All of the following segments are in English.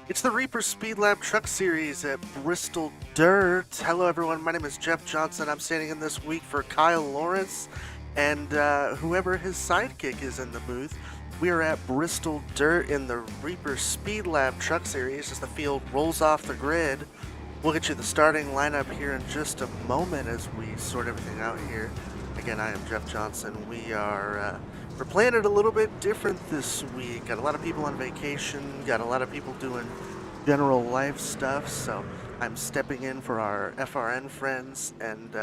It's the Reaper Speedlab Truck Series at Bristol Dirt. Hello everyone, my name is Jeff Johnson. I'm standing in this week for Kyle Lawrence and whoever his sidekick is in the booth. We are at Bristol Dirt in the Reaper Speedlab Truck Series as the field rolls off the grid. We'll get you the starting lineup here in just a moment as we sort everything out here. Again, I am Jeff Johnson. We're playing it a little bit different this week. Got a lot of people on vacation, got a lot of people doing general life stuff, so I'm stepping in for our FRN friends, and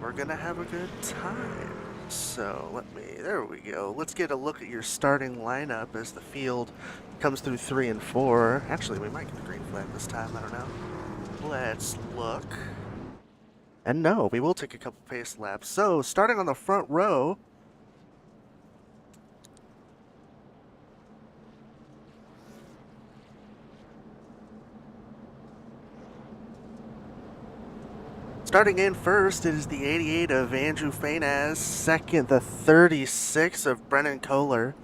we're gonna have a good time. So there we go. Let's get a look at your starting lineup as the field comes through 3 and 4. Actually, we might get the green flag this time, I don't know. Let's look. And no, we will take a couple pace laps. So, starting on the front row, starting in first, it is the 88 of Andrew Fainaz. Second, the 36 of Brennan Kohler.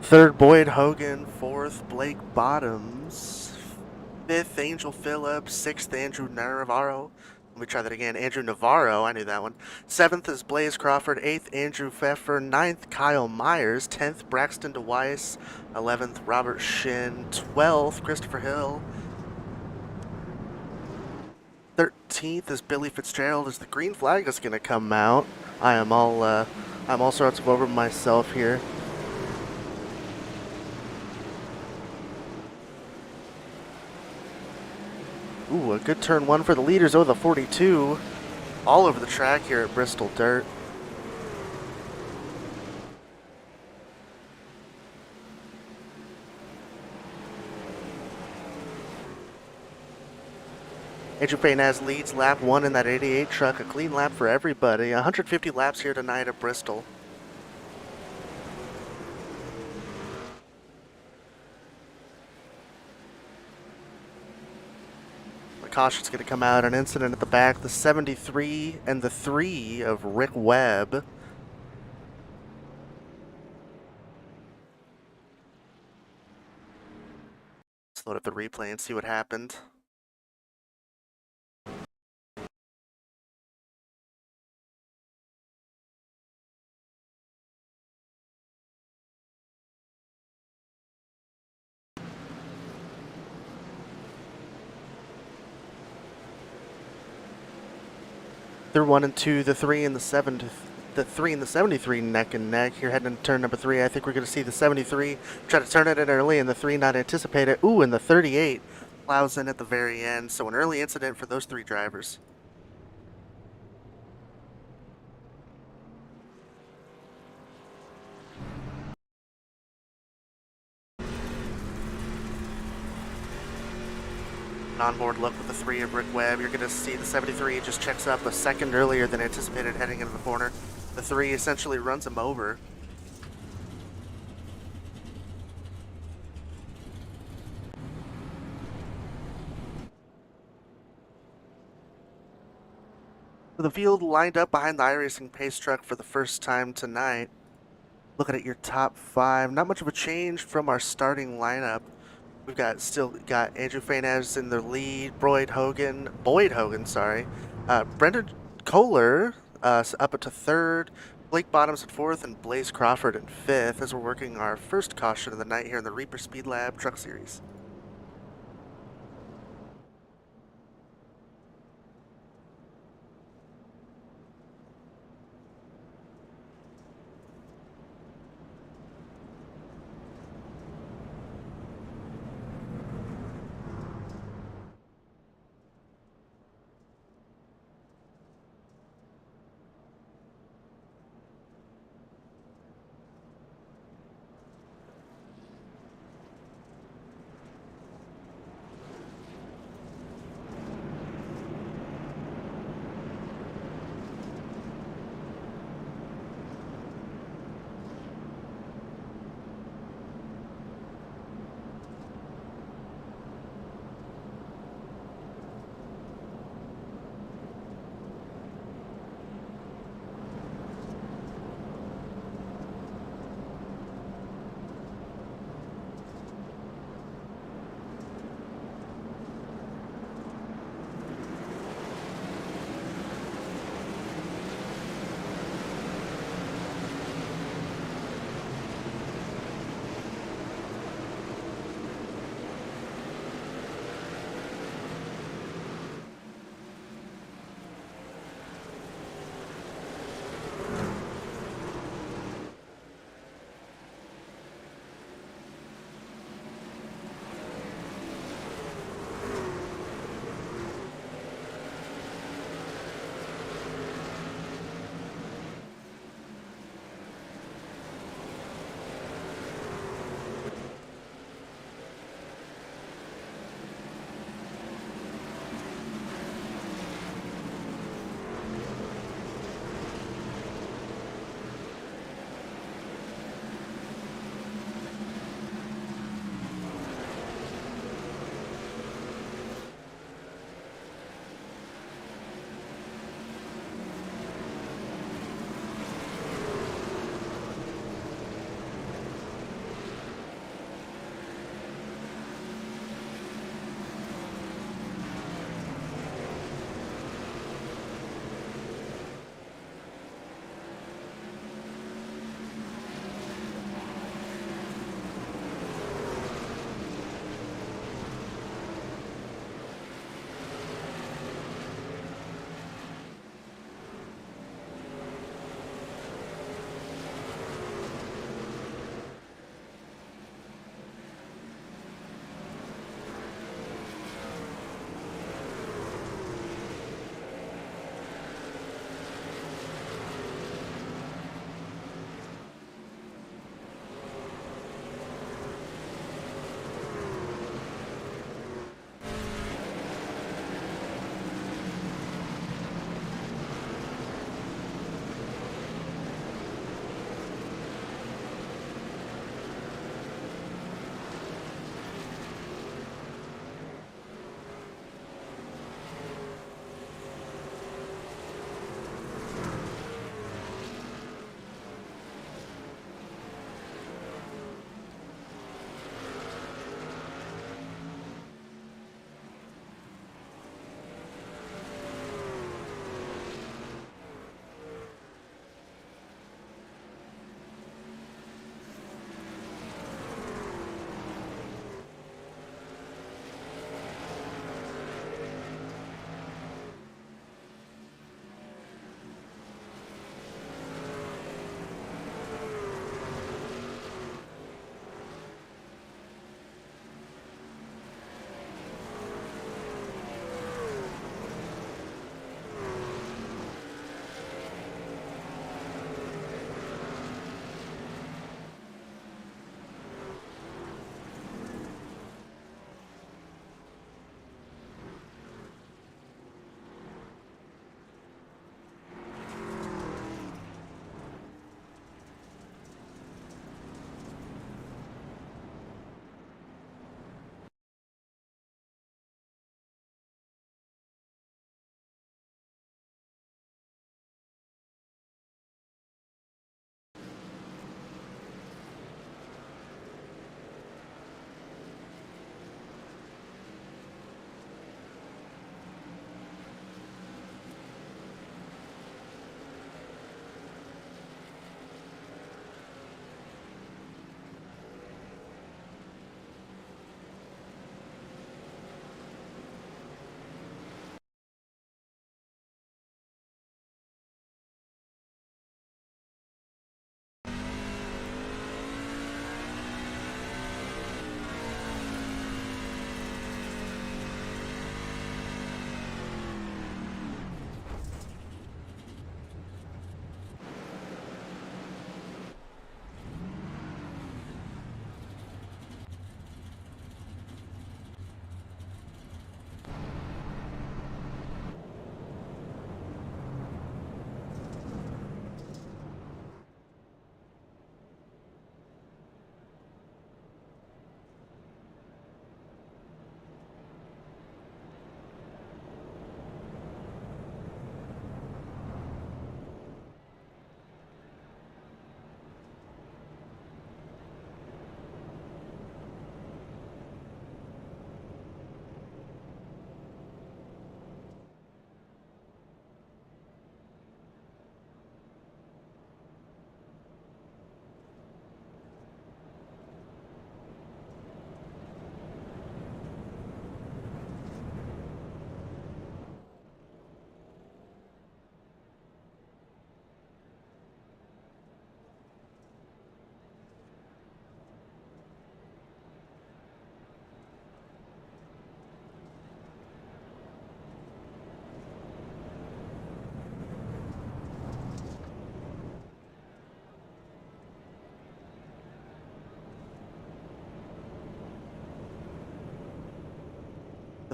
Third, Boyd Hogan. Fourth, Blake Bottoms. Fifth, Angel Phillips. Sixth, Andrew Navarro. Let me try that again. Andrew Navarro, I knew that one. 7th is Blaze Crawford. 8th, Andrew Pfeffer. 9th, Kyle Myers. 10th, Braxton DeWeiss. 11th, Robert Shin. 12th, Christopher Hill. 13th is Billy Fitzgerald. As the green flag is going to come out. I'm all sorts of over myself here. Ooh, a good turn one for the leaders. Oh, the 42. All over the track here at Bristol Dirt. Andrew Fainaz leads lap 1 in that 88 truck. A clean lap for everybody. 150 laps here tonight at Bristol. The caution's going to come out. An incident at the back. The 73 and the 3 of Rick Webb. Let's load up the replay and see what happened. They're 1 and 2, the 3 and the 7, the 3 and the 73 neck and neck. Here heading into turn number 3. I think we're going to see the 73 try to turn it in early and the 3 not anticipate it. Ooh, and the 38 plows in at the very end. So an early incident for those 3 drivers. An onboard look with the 3 of Rick Webb. You're going to see the 73 just checks up a second earlier than anticipated heading into the corner. The 3 essentially runs him over. The field lined up behind the iRacing pace truck for the first time tonight. Looking at your top 5, not much of a change from our starting lineup. We've still got Andrew Fainaz in the lead, Boyd Hogan, Brendan Kohler up to 3rd, Blake Bottoms at 4th, and Blaze Crawford at 5th as we're working our first caution of the night here in the Reaper Speedlab Truck Series.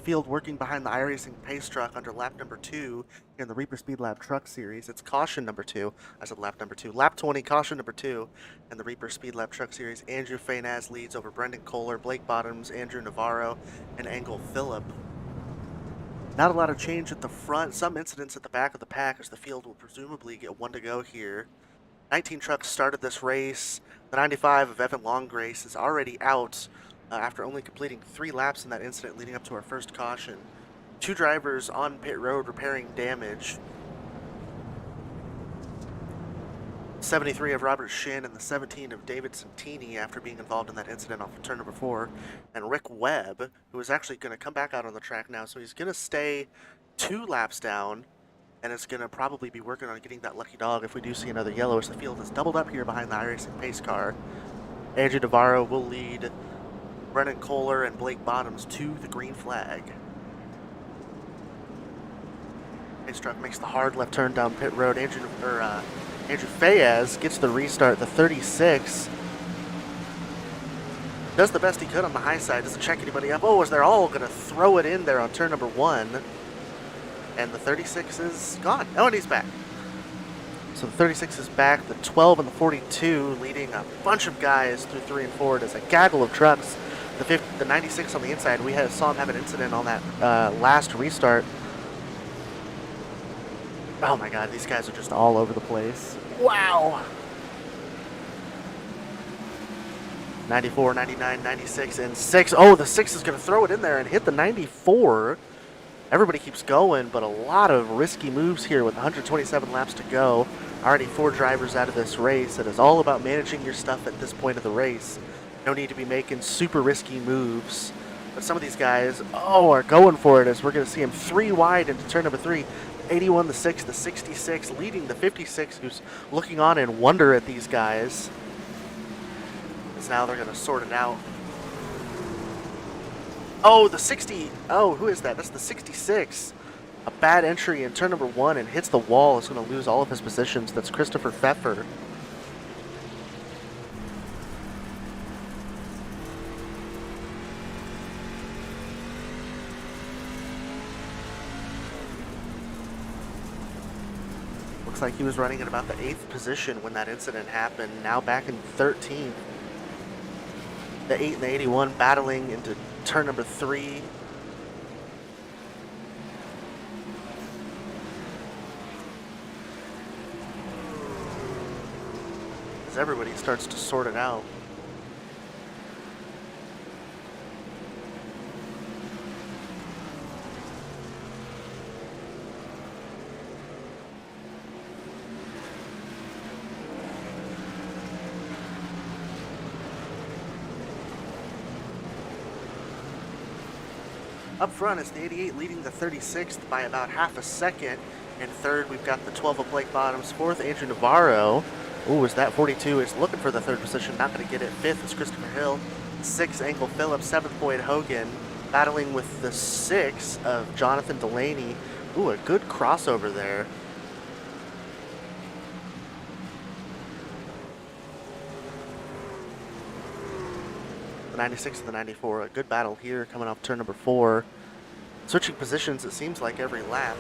the field working behind the iRacing pace truck under lap number 2 in the Reaper Speedlab Truck Series. It's caution number 2. I said lap number 2. Lap 20, caution number 2 in the Reaper Speedlab Truck Series. Andrew Fainaz leads over Brendan Kohler, Blake Bottoms, Andrew Navarro, and Engel Phillip. Not a lot of change at the front. Some incidents at the back of the pack as the field will presumably get one to go here. 19 trucks started this race. The 95 of Evan Longgrace is already out after only completing 3 laps in that incident leading up to our first caution. 2 drivers on pit road repairing damage. 73 of Robert Shin and the 17 of David Santini after being involved in that incident off of turn number 4. And Rick Webb, who is actually going to come back out on the track now, so he's going to stay 2 laps down, and it's going to probably be working on getting that lucky dog if we do see another yellow, as the field is doubled up here behind the iRacing pace car. Andrew Navarro will lead Brennan Kohler and Blake Bottoms to the green flag. Pace truck makes the hard left turn down pit road. Andrew Fainaz gets the restart. The 36 does the best he could on the high side. Doesn't check anybody up. Oh, as they're all going to throw it in there on turn number 1. And the 36 is gone. Oh, and he's back. So the 36 is back. The 12 and the 42 leading a bunch of guys through 3 and 4. There's a gaggle of trucks. The 96 on the inside, we saw him have an incident on that last restart. Oh my god, these guys are just all over the place. Wow! 94, 99, 96, and 6. Oh, the 6 is going to throw it in there and hit the 94. Everybody keeps going, but a lot of risky moves here with 127 laps to go. Already 4 drivers out of this race. It is all about managing your stuff at this point of the race. No need to be making super risky moves. But some of these guys, are going for it, as we're going to see him 3 wide into turn number 3. 81, the 6, the 66, leading the 56, who's looking on in wonder at these guys. Because now they're going to sort it out. Oh, the 60. Oh, who is that? That's the 66. A bad entry in turn number 1 and hits the wall. Is going to lose all of his positions. That's Christopher Pfeffer. Looks like he was running at about the 8th position when that incident happened. Now back in 13th. The 8 and the 81 battling into turn number 3. As everybody starts to sort it out. Up front is the 88 leading the 36th by about half a second. In third, we've got the 12 of Blake Bottoms. Fourth, Andrew Navarro. Ooh, is that 42 is looking for the 3rd position. Not going to get it. 5th is Christopher Hill. 6th, Engel Phillips. 7th, Boyd Hogan. Battling with the 6 of Jonathan Delaney. Ooh, a good crossover there. The 96 and the 94, a good battle here coming off turn number 4. Switching positions, it seems like every lap.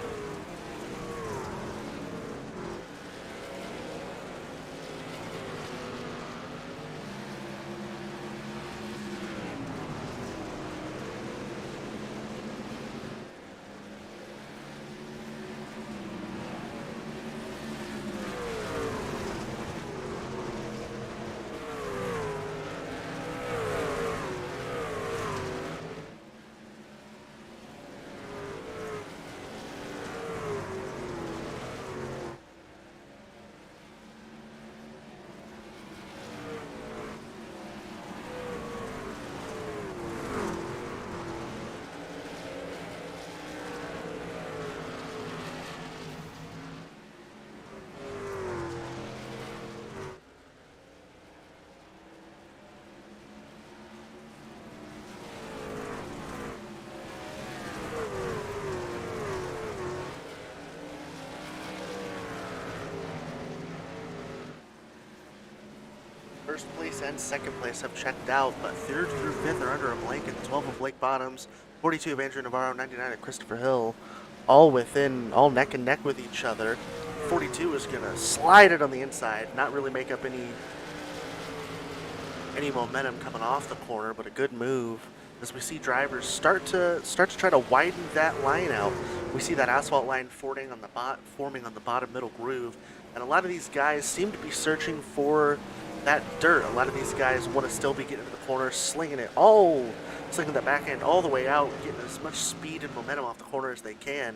First place and second place have checked out, but 3rd through 5th are under a blanket. 12 of Blake Bottoms, 42 of Andrew Navarro, 99 of Christopher Hill, all neck and neck with each other. 42 is going to slide it on the inside, not really make up any momentum coming off the corner, but a good move as we see drivers start to try to widen that line out. We see that asphalt line forming on the bottom middle groove, and a lot of these guys seem to be searching for that dirt. A lot of these guys want to still be getting into the corner, slinging that backhand all the way out, getting as much speed and momentum off the corner as they can.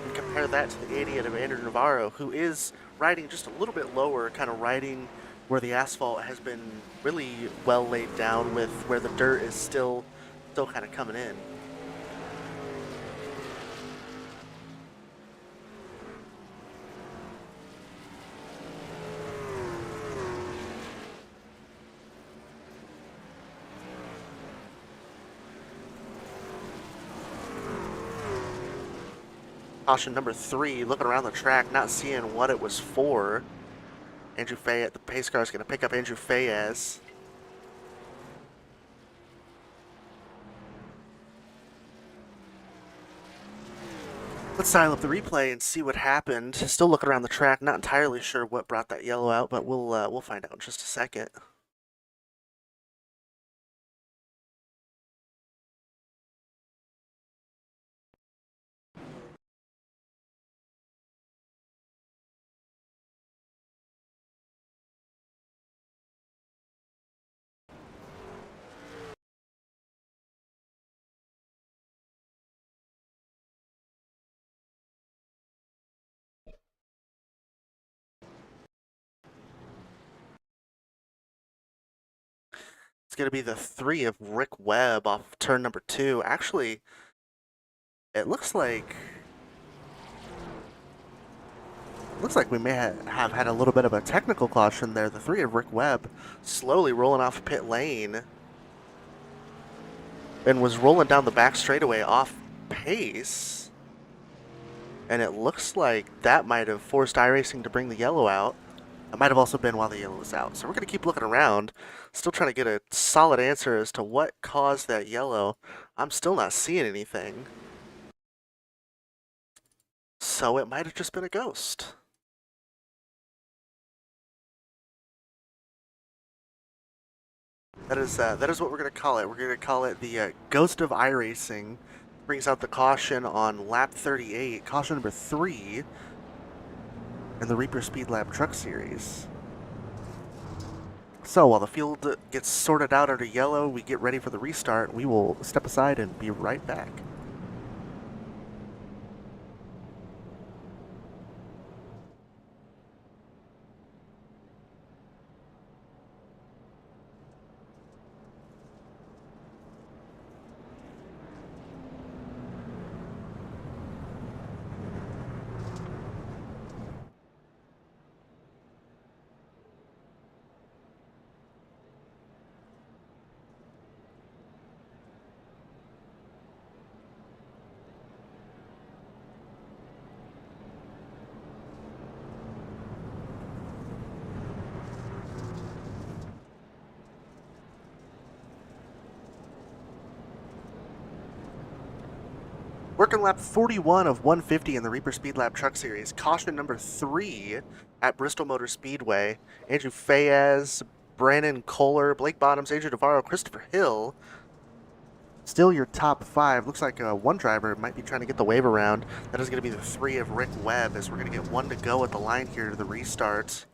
And compare that to the 88 of Andrew Navarro, who is riding just a little bit lower, kind of riding where the asphalt has been really well laid down, with where the dirt is still kind of coming in. Caution number 3, looking around the track, not seeing what it was for. Andrew Fayez, the pace car is going to pick up Andrew Fayez. Let's dial up the replay and see what happened. Still looking around the track, not entirely sure what brought that yellow out, but we'll find out in just a second. It's going to be the 3 of Rick Webb off turn number 2. Actually, it looks like we may have had a little bit of a technical caution there. The 3 of Rick Webb slowly rolling off pit lane and was rolling down the back straightaway off pace. And it looks like that might have forced iRacing to bring the yellow out. It might have also been while the yellow was out. So we're going to keep looking around, still trying to get a solid answer as to what caused that yellow. I'm still not seeing anything. So it might have just been a ghost. That is what we're going to call it. We're going to call it the Ghost of iRacing. Brings out the caution on lap 38, caution number 3 in the Reaper Speedlab Truck Series. So while the field gets sorted out under yellow, we get ready for the restart. We will step aside and be right back. Working lap 41 of 150 in the Reaper Speedlab Truck Series. Caution number 3 at Bristol Motor Speedway. Andrew Fayez, Brandon Kohler, Blake Bottoms, Andrew Navarro, Christopher Hill. Still your top 5. Looks like one driver might be trying to get the wave around. That is going to be the 3 of Rick Webb, as we're going to get 1 to go at the line here to the restart.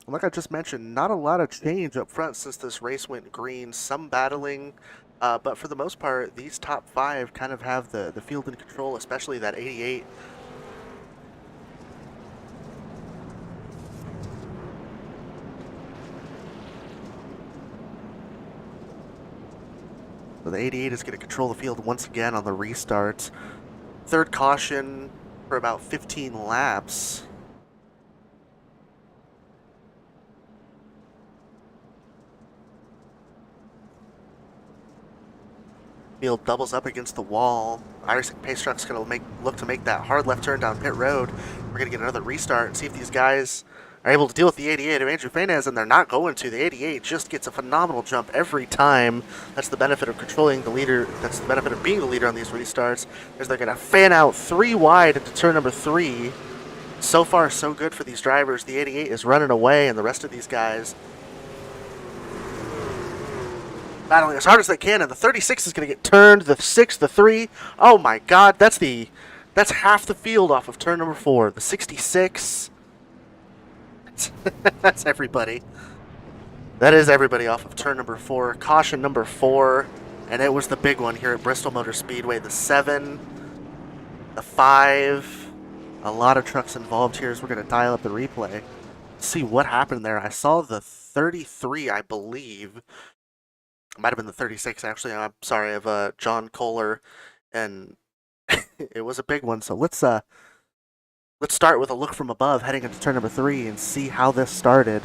Like I just mentioned, not a lot of change up front since this race went green. Some battling. But for the most part, these top 5 kind of have the field in control, especially that 88. So the 88 is going to control the field once again on the restart. Third caution for about 15 laps. Field doubles up against the wall. iRacing pace truck's going to look to make that hard left turn down pit road. We're going to get another restart and see if these guys are able to deal with the 88 of Andrew Fainez, and they're not going to. The 88 just gets a phenomenal jump every time. That's the benefit of controlling the leader. That's the benefit of being the leader on these restarts, is they're going to fan out 3 wide into turn number 3. So far, so good for these drivers. The 88 is running away, and the rest of these guys battling as hard as they can, and the 36 is going to get turned. The 6, the 3. Oh my God, that's half the field off of turn number 4. The 66. That's everybody. That is everybody off of turn number 4. Caution number 4, and it was the big one here at Bristol Motor Speedway. The 7, the 5. A lot of trucks involved here as we're going to dial up the replay. See what happened there. I saw the 33, I believe. It might have been the 36, actually. I'm sorry, of John Kohler, and it was a big one. So let's start with a look from above, heading into turn number 3, and see how this started.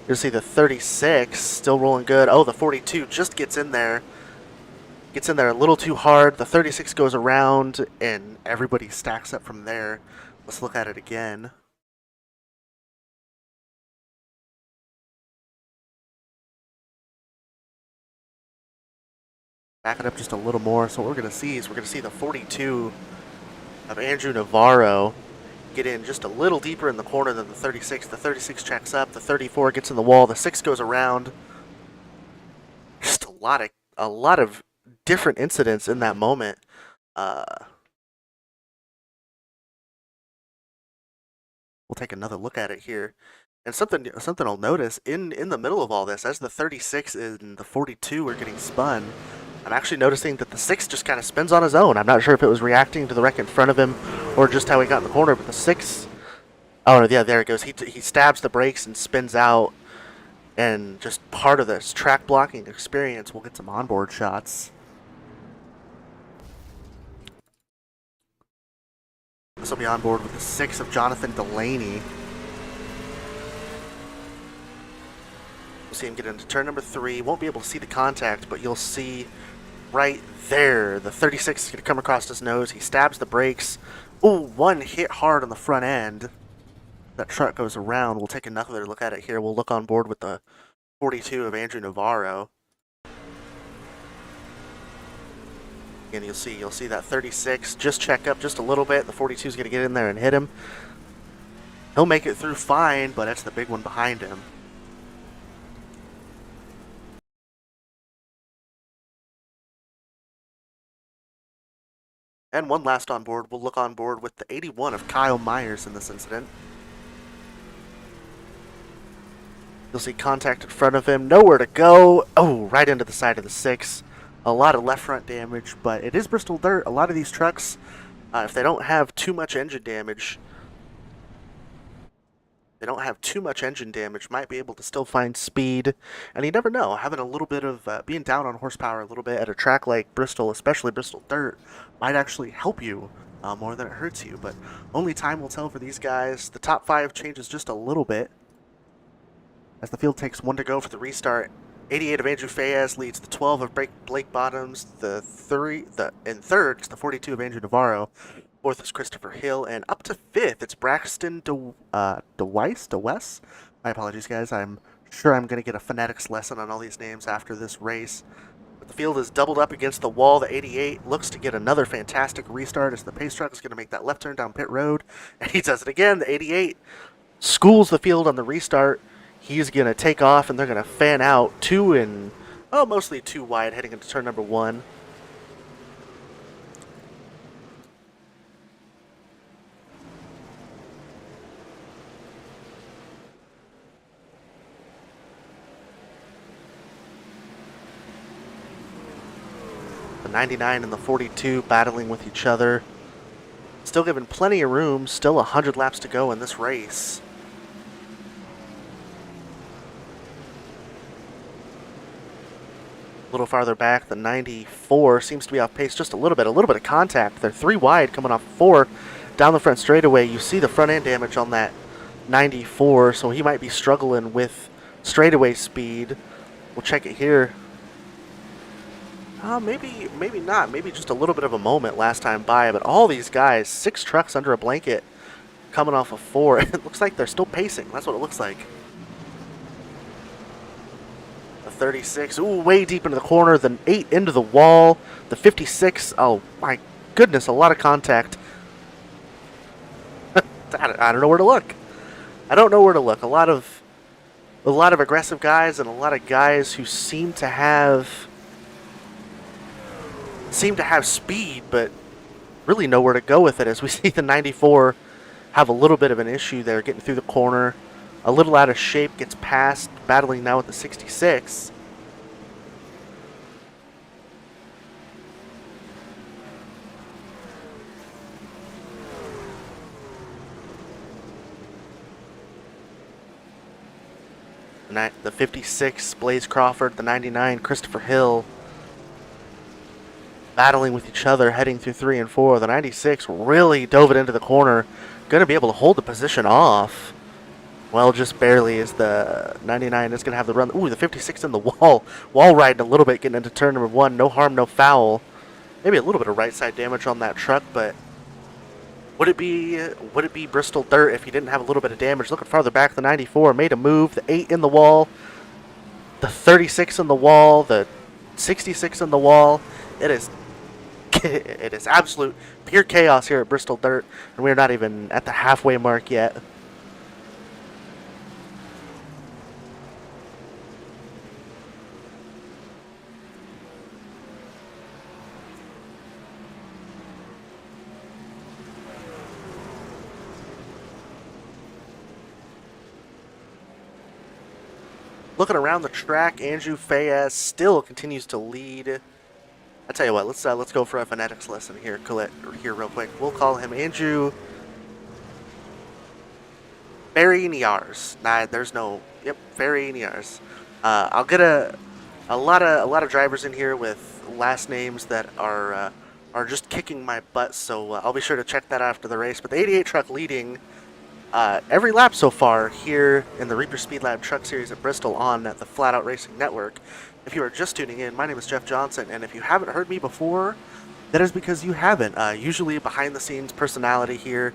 You'll see the 36 still rolling good. Oh, the 42 just gets in there. Gets in there a little too hard. The 36 goes around, and everybody stacks up from there. Let's look at it again. Back it up just a little more. So what we're going to see is the 42 of Andrew Navarro get in just a little deeper in the corner than the 36. The 36 checks up. The 34 gets in the wall. The 6 goes around. Just a lot of different incidents in that moment. We'll take another look at it here. And something I'll notice in the middle of all this, as the 36 and the 42 are getting spun, I'm actually noticing that the 6 just kind of spins on his own. I'm not sure if it was reacting to the wreck in front of him or just how he got in the corner, but the 6... Oh, no, yeah, there it goes. He stabs the brakes and spins out, and just part of this track blocking experience. We'll get some onboard shots. This will be on board with the 6 of Jonathan Delaney. You'll see him get into turn number 3. Won't be able to see the contact, but you'll see right there the 36 is going to come across his nose. He stabs the brakes. Ooh, one hit hard on the front end. That truck goes around. We'll take another look at it here. We'll look on board with the 42 of Andrew Navarro. And you'll see that 36 just check up just a little bit. The 42 is going to get in there and hit him. He'll make it through fine, but it's the big one behind him. And one last on board. We'll look on board with the 81 of Kyle Myers in this incident. You'll see contact in front of him. Nowhere to go. Oh, right into the side of the 6. A lot of left front damage, but it is Bristol dirt. A lot of these trucks, if they don't have too much engine damage, might be able to still find speed. And you never know, having a little bit of being down on horsepower a little bit at a track like Bristol, especially Bristol dirt, might actually help you more than it hurts you. But only time will tell for these guys. The top 5 changes just a little bit as the field takes 1 to go for the restart. 88 of Andrew Fainez leads the 12 of Blake Bottoms. In third, it's the 42 of Andrew Navarro. 4th is Christopher Hill, and up to 5th, it's Braxton DeWeiss. My apologies, guys. I'm sure I'm going to get a phonetics lesson on all these names after this race. But the field is doubled up against the wall. The 88 looks to get another fantastic restart as the pace truck is going to make that left turn down pit road. And he does it again. The 88 schools the field on the restart. He's going to take off, and they're going to fan out mostly 2 wide heading into turn number 1. The 99 and the 42 battling with each other. Still given plenty of room, still 100 laps to go in this race. A little farther back, the 94 seems to be off pace just a little bit of contact. They're 3 wide coming off 4 down the front straightaway. You see the front end damage on that 94, so he might be struggling with straightaway speed. We'll check it here. Maybe not. Maybe just a little bit of a moment last time by, but all these guys, 6 trucks under a blanket, coming off of 4. It looks like they're still pacing. That's what it looks like. The 36, ooh, way deep into the corner. The 8 into the wall. The 56, oh my goodness, a lot of contact. I don't know where to look. I don't know where to look. A lot of aggressive guys and a lot of guys who seem to have speed, but really know where to go with it. As we see the 94 have a little bit of an issue there, getting through the corner, a little out of shape, gets past, battling now with the 66. The 56, Blaze Crawford, the 99, Christopher Hill, battling with each other, heading through 3 and 4. The 96 really dove it into the corner, going to be able to hold the position off. Well, just barely, as the 99 is going to have the run. Ooh, the 56 in the wall riding a little bit, getting into turn number 1. No harm, no foul. Maybe a little bit of right side damage on that truck, but would it be Bristol Dirt if he didn't have a little bit of damage? Looking farther back, the 94 made a move. The 8 in the wall, the 36 in the wall, the 66 in the wall. It is absolute pure chaos here at Bristol Dirt, and we're not even at the halfway mark yet. Looking around the track, Andrew Fayez still continues to lead. I tell you what, let's go for a phonetics lesson here, Colette, here real quick. We'll call him Andrew Ferry-Niars. Nah, there's no. Yep, Ferry-Niars. I'll get a lot of drivers in here with last names that are just kicking my butt. So I'll be sure to check that after the race. But the 88 truck leading every lap so far here in the Reaper Speedlab Truck Series at Bristol on the Flatout Racing Network. If you are just tuning in, my name is Jeff Johnson, and if you haven't heard me before, that is because you haven't. Usually behind-the-scenes personality here,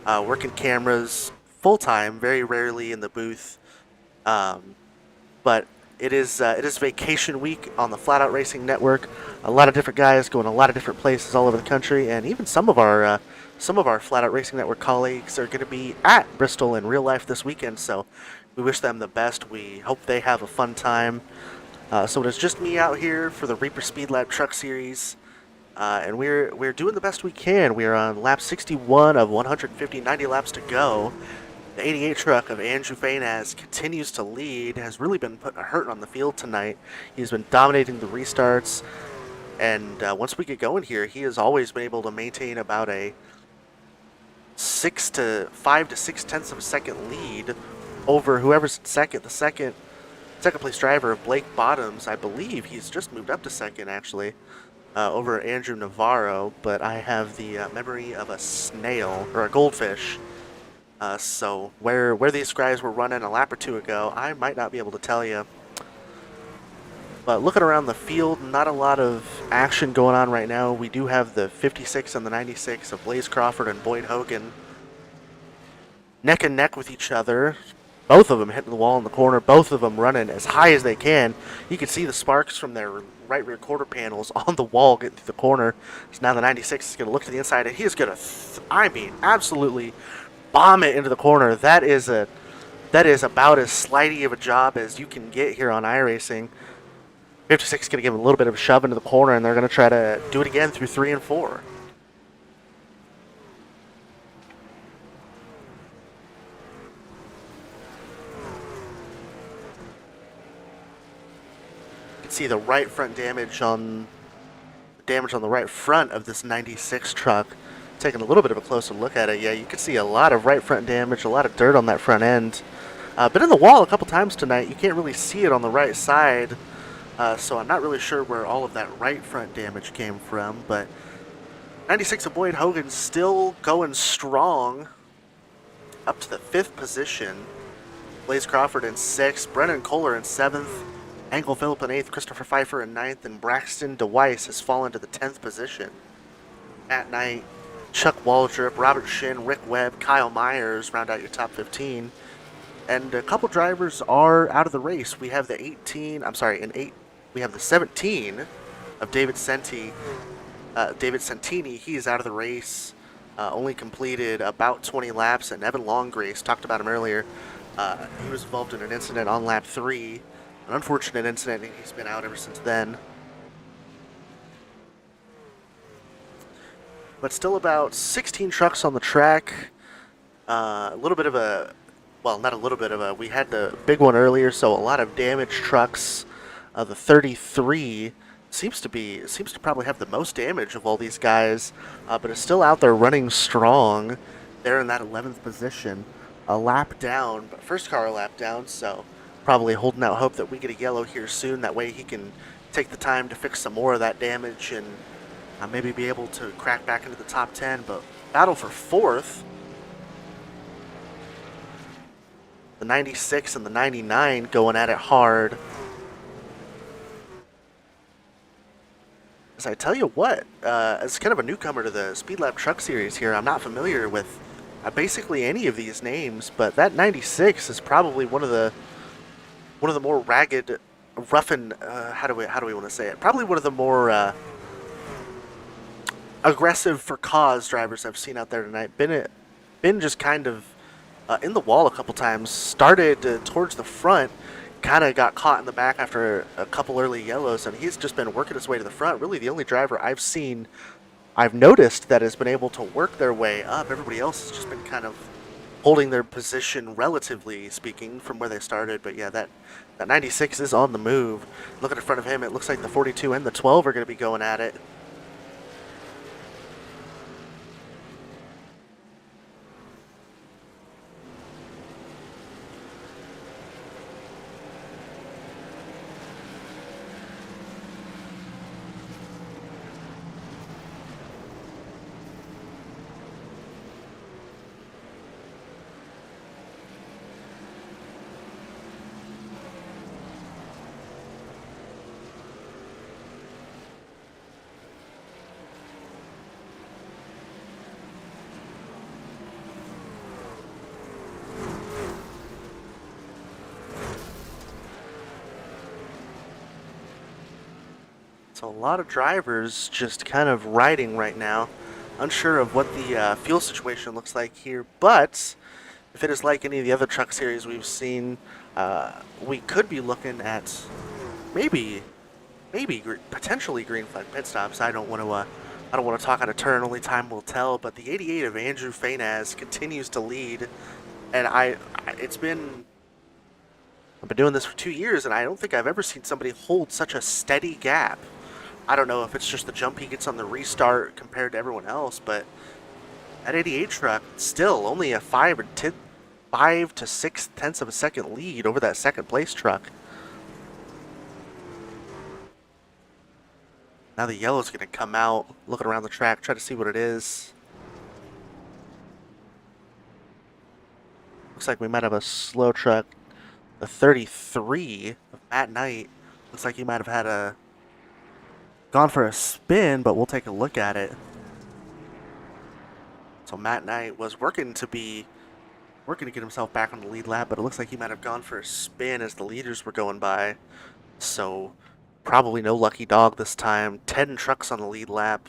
working cameras full-time, very rarely in the booth. But it is vacation week on the Flatout Racing Network. A lot of different guys going a lot of different places all over the country, and even some of our Flatout Racing Network colleagues are going to be at Bristol in real life this weekend. So we wish them the best. We hope they have a fun time. So it is just me out here for the Reaper Speedlab Truck Series, and we're doing the best we can. We are on lap 61 of 150, 90 laps to go. The 88 truck of Andrew Fayez continues to lead, has really been putting a hurt on the field tonight. He's been dominating the restarts, and once we get going here, he has always been able to maintain about a 5 to 6 tenths of a second lead over whoever's second. The second place driver, Blake Bottoms, I believe he's just moved up to second actually, over Andrew Navarro, but I have the memory of a snail or a goldfish. So where these guys were running a lap or two ago, I might not be able to tell you. But looking around the field, not a lot of action going on right now. We do have the 56 and the 96 of Blaze Crawford and Boyd Hogan neck and neck with each other. Both of them hitting the wall in the corner, both of them running as high as they can. You can see the sparks from their right rear quarter panels on the wall getting through the corner. So now the 96 is going to look to the inside, and he is going to, absolutely bomb it into the corner. That is about as slidey of a job as you can get here on iRacing. 56 is going to give him a little bit of a shove into the corner, and they're going to try to do it again through 3 and 4. See the right front damage on the right front of this 96 truck. Taking a little bit of a closer look at it, yeah, you can see a lot of right front damage, a lot of dirt on that front end. Been in the wall a couple times tonight. You can't really see it on the right side, so I'm not really sure where all of that right front damage came from. But 96 of Boyd Hogan still going strong up to the 5th position. Blaze Crawford in 6th, Brennan Kohler in 7th. Angle Phillip in 8th, Christopher Pfeiffer in 9th, and Braxton DeWeiss has fallen to the 10th position. At night, Chuck Waldrop, Robert Shin, Rick Webb, Kyle Myers round out your top 15. And a couple drivers are out of the race. We have the 18, I'm sorry, we have the 17 of David Santini. He is out of the race. Only completed about 20 laps. And Evan Longgrace, talked about him earlier. He was involved in an incident on lap 3. An unfortunate incident, and he's been out ever since then. But still about 16 trucks on the track. A little bit of a, well, not a little bit of a, we had the big one earlier, so a lot of damaged trucks. The 33 seems to probably have the most damage of all these guys, but is still out there running strong. They're in that 11th position, a lap down, but first car a lap down, so probably holding out hope that we get a yellow here soon. That way he can take the time to fix some more of that damage and maybe be able to crack back into the top 10, but battle for 4th. The 96 and the 99 going at it hard. As I tell you what, as kind of a newcomer to the Speedlab Truck Series here, I'm not familiar with basically any of these names, but that 96 is probably one of the more ragged, rough and how do we want to say it? Probably one of the more aggressive for cause drivers I've seen out there tonight. Been just kind of in the wall a couple times. Started towards the front, kind of got caught in the back after a couple early yellows, and he's just been working his way to the front. Really the only driver I've noticed that has been able to work their way up. Everybody else has just been kind of holding their position, relatively speaking, from where they started. But yeah, that 96 is on the move. Looking in front of him, it looks like the 42 and the 12 are going to be going at it. So a lot of drivers just kind of riding right now, unsure of what the fuel situation looks like here. But if it is like any of the other truck series we've seen, we could be looking at maybe potentially green flag pit stops. I don't want to talk out of turn. Only time will tell. But the 88 of Andrew Fainaz continues to lead, and I've been doing this for 2 years, and I don't think I've ever seen somebody hold such a steady gap. I don't know if it's just the jump he gets on the restart compared to everyone else, but that 88 truck still only a 5 to 6 tenths of a second lead over that second place truck. Now the yellow's going to come out, looking around the track, try to see what it is. Looks like we might have a slow truck. The 33 of Matt Knight looks like he might have had gone for a spin, but we'll take a look at it. So Matt Knight was working to get himself back on the lead lap, but it looks like he might have gone for a spin as the leaders were going by. So probably no lucky dog this time. 10 trucks on the lead lap.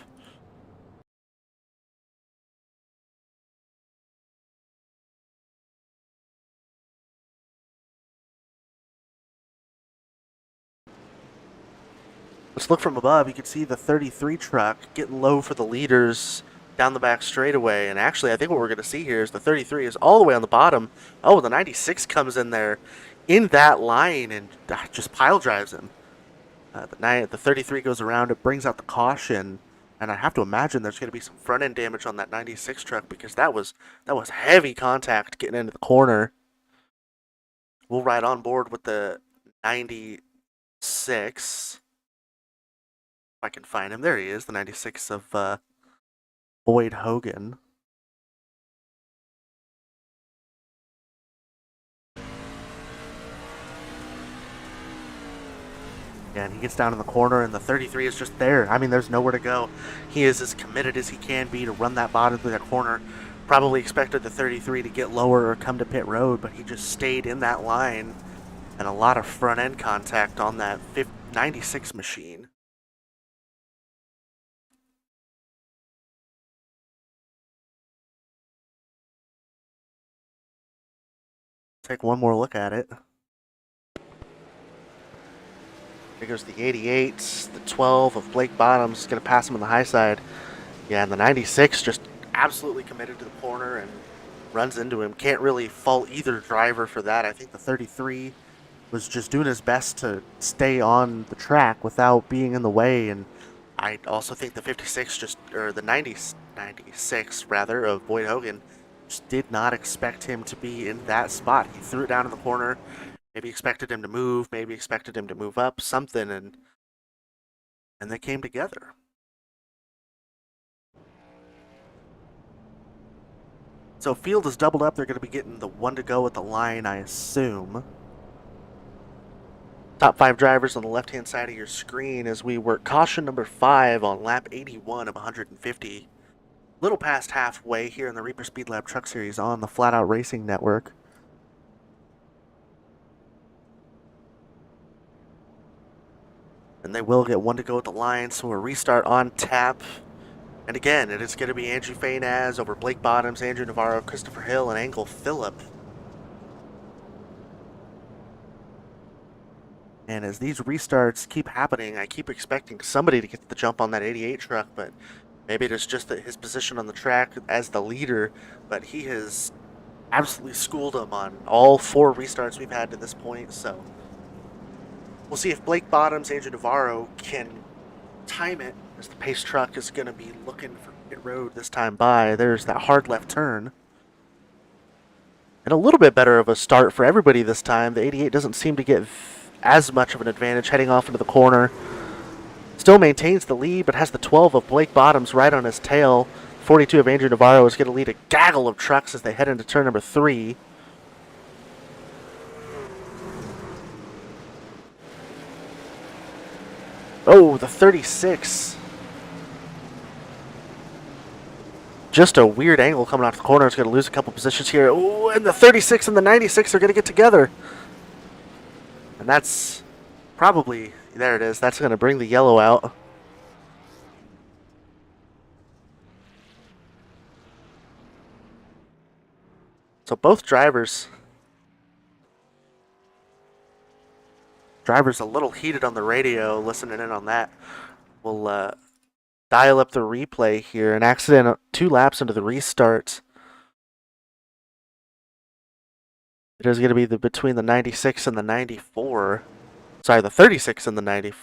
Let's look from above. You can see the 33 truck getting low for the leaders down the back straightaway. And actually, I think what we're going to see here is the 33 is all the way on the bottom. Oh, the 96 comes in there in that line and just pile drives him. The 33 goes around. It brings out the caution. And I have to imagine there's going to be some front end damage on that 96 truck because that was heavy contact getting into the corner. We'll ride on board with the 96. I can find him. There he is, the 96 of Boyd Hogan. And he gets down in the corner, and the 33 is just there. I mean, there's nowhere to go. He is as committed as he can be to run that bottom through that corner. Probably expected the 33 to get lower or come to pit road, but he just stayed in that line. And a lot of front end contact on that 96 machine. Take one more look at it. Here goes the 88, the 12 of Blake Bottoms is going to pass him on the high side. Yeah, and the 96 just absolutely committed to the corner and runs into him. Can't really fault either driver for that. I think the 33 was just doing his best to stay on the track without being in the way, and I also think the 56 just, or the 96 rather, of Boyd Hogan just did not expect him to be in that spot. He threw it down in the corner. Maybe expected him to move, maybe expected him to move up, something, and they came together. So field is doubled up. They're going to be getting the one to go at the line, I assume. Top 5 drivers on the left-hand side of your screen as we work caution number 5 on lap 81 of 150. Little past halfway here in the Reaper Speedlab Truck Series on the Flatout Racing Network. And they will get one to go at the line, so a restart on tap. And again, it is going to be Andrew Fainaz over Blake Bottoms, Andrew Navarro, Christopher Hill, and Angle Phillip. And as these restarts keep happening, I keep expecting somebody to get the jump on that 88 truck, but maybe it is just that his position on the track as the leader, but he has absolutely schooled him on all 4 restarts we've had to this point, so we'll see if Blake Bottoms, Andrew Navarro can time it, as the pace truck is going to be looking for pit road this time by. There's that hard left turn. And a little bit better of a start for everybody this time. The 88 doesn't seem to get as much of an advantage heading off into the corner. Still maintains the lead, but has the 12 of Blake Bottoms right on his tail. 42 of Andrew Navarro is going to lead a gaggle of trucks as they head into turn number 3. Oh, the 36. Just a weird angle coming off the corner. It's going to lose a couple positions here. Oh, and the 36 and the 96 are going to get together. And that's probably, there it is. That's going to bring the yellow out. So both drivers a little heated on the radio, listening in on that. We'll dial up the replay here. An accident 2 laps into the restart. It is going to be between the 96 and the 94. Sorry, the 36 and the 90.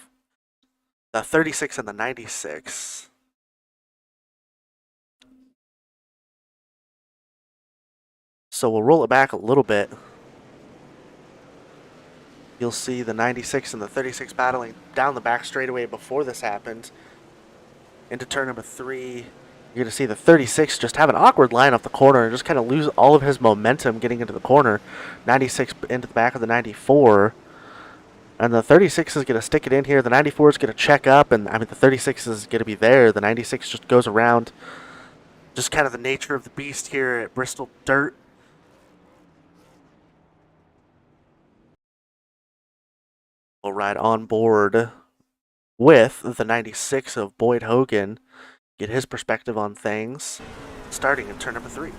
The 36 and the 96. So we'll roll it back a little bit. You'll see the 96 and the 36 battling down the back straightaway before this happened. Into turn number 3, you're going to see the 36 just have an awkward line off the corner and just kind of lose all of his momentum getting into the corner. 96 into the back of the 94. And the 36 is going to stick it in here. The 94 is going to check up, and I mean the 36 is going to be there. The 96 just goes around. Just kind of the nature of the beast here at Bristol Dirt. We'll ride on board with the 96 of Boyd Hogan, get his perspective on things, starting in turn number 3.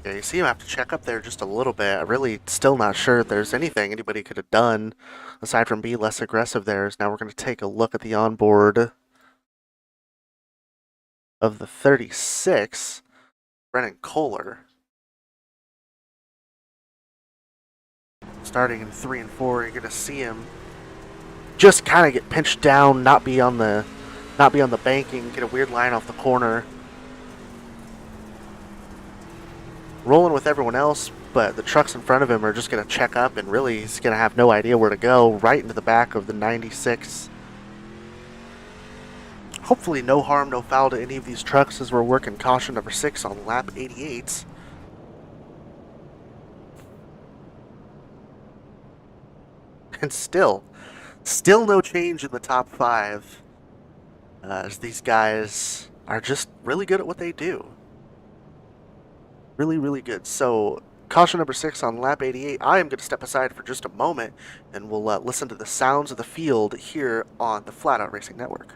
Yeah, you see him have to check up there just a little bit. I'm really still not sure if there's anything anybody could have done aside from be less aggressive there. Now we're going to take a look at the onboard of the 36, Brennan Kohler. Starting in 3 and 4, you're going to see him just kind of get pinched down, not be on the banking, get a weird line off the corner. Rolling with everyone else, but the trucks in front of him are just going to check up, and really he's going to have no idea where to go, right into the back of the 96. Hopefully no harm, no foul to any of these trucks as we're working caution number 6 on lap 88. And still no change in the top 5, as these guys are just really good at what they do. Really good. So caution number 6 on lap 88. I am going to step aside for just a moment, and we'll listen to the sounds of the field here on the Flatout Racing Network.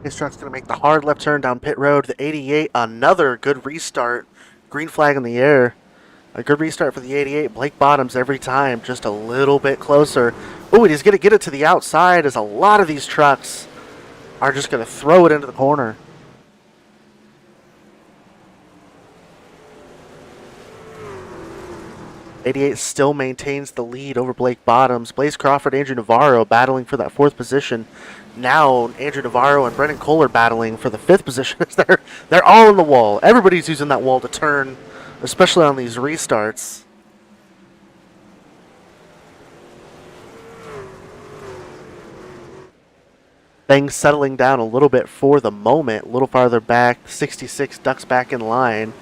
This truck's going to make the hard left turn down pit road. The 88, another good restart. Green flag in the air. A good restart for the 88. Blake Bottoms every time, just a little bit closer. Oh, and he's going to get it to the outside as a lot of these trucks are just going to throw it into the corner. '88 still maintains the lead over Blake Bottoms. Blaze Crawford, Andrew Navarro battling for that 4th position. Now Andrew Navarro and Brendan Kohler battling for the 5th position. They're all in the wall. Everybody's using that wall to turn, especially on these restarts. Things settling down a little bit for the moment. A little farther back, 66 ducks back in line.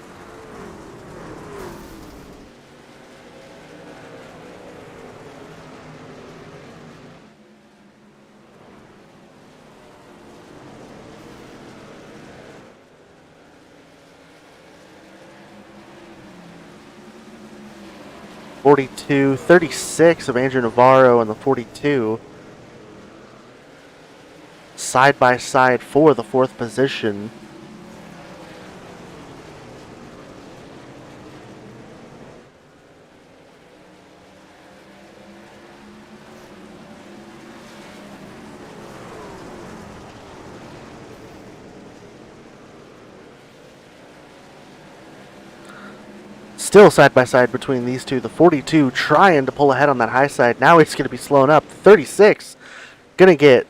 .42, 36 of Andrew Navarro in the 42. Side by side for the 4th position. Still side by side between these two. The 42 trying to pull ahead on that high side. Now he's going to be slowing up. 36 going to get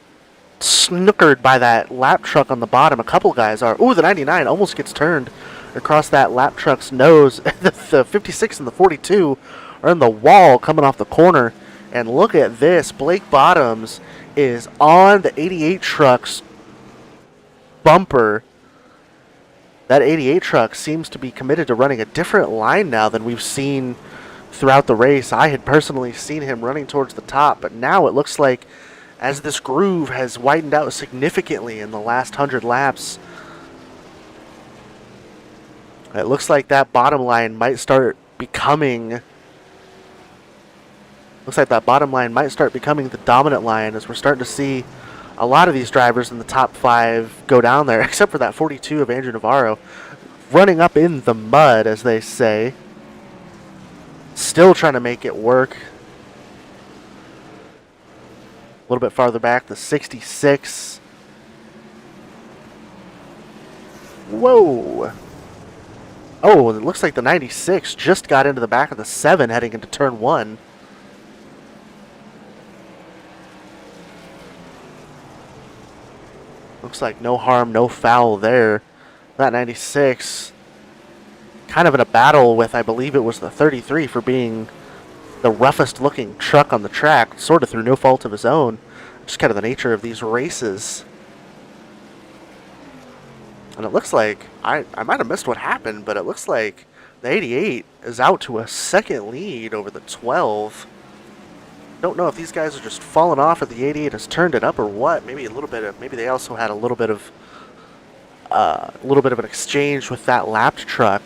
snookered by that lap truck on the bottom. A couple guys are. Ooh, the 99 almost gets turned across that lap truck's nose. The 56 and the 42 are in the wall coming off the corner. And look at this. Blake Bottoms is on the 88 truck's bumper. That 88 truck seems to be committed to running a different line now than we've seen throughout the race. I had personally seen him running towards the top, but now it looks like as this groove has widened out significantly in the last 100 laps, it looks like that bottom line might start becoming the dominant line, as we're starting to see a lot of these drivers in the top 5 go down there, except for that 42 of Andrew Navarro, running up in the mud, as they say. Still trying to make it work. A little bit farther back, the 66. Whoa. Oh, it looks like the 96 just got into the back of the 7 heading into turn 1. Looks like no harm, no foul there. That 96 kind of in a battle with, I believe it was the 33 for being the roughest looking truck on the track, sort of through no fault of his own. Just kind of the nature of these races. And it looks like, I might have missed what happened, but it looks like the 88 is out to a 2nd lead over the 12. Don't know if these guys are just falling off or the 88 has turned it up or what. Maybe a little bit of, maybe they also had a little bit of a little bit of an exchange with that lapped truck.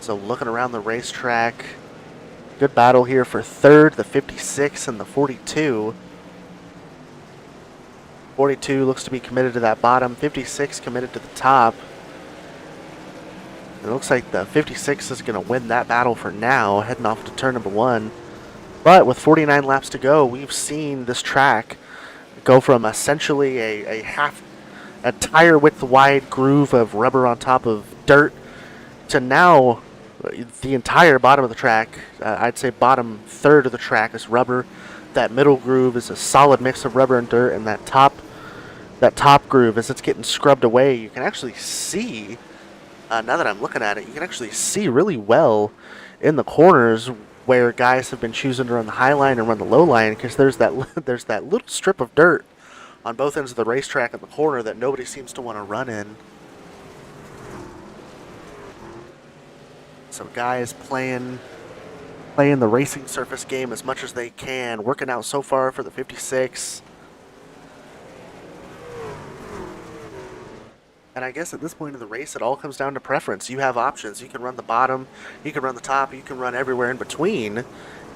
So looking around the racetrack, good battle here for third, the 56 and the 42. 42 looks to be committed to that bottom, 56 committed to the top. It looks like the 56 is going to win that battle for now, heading off to turn number 1. But with 49 laps to go, we've seen this track go from essentially a tire width wide groove of rubber on top of dirt to now the entire bottom of the track, I'd say bottom third of the track is rubber. That middle groove is a solid mix of rubber and dirt, and that top groove, as it's getting scrubbed away, you can actually see, now that I'm looking at it, you can actually see really well in the corners where guys have been choosing to run the high line and run the low line, because there's that little strip of dirt on both ends of the racetrack in the corner that nobody seems to want to run in. So guys playing the racing surface game as much as they can, working out so far for the 56. And I guess at this point of the race, it all comes down to preference. You have options. You can run the bottom, you can run the top, you can run everywhere in between.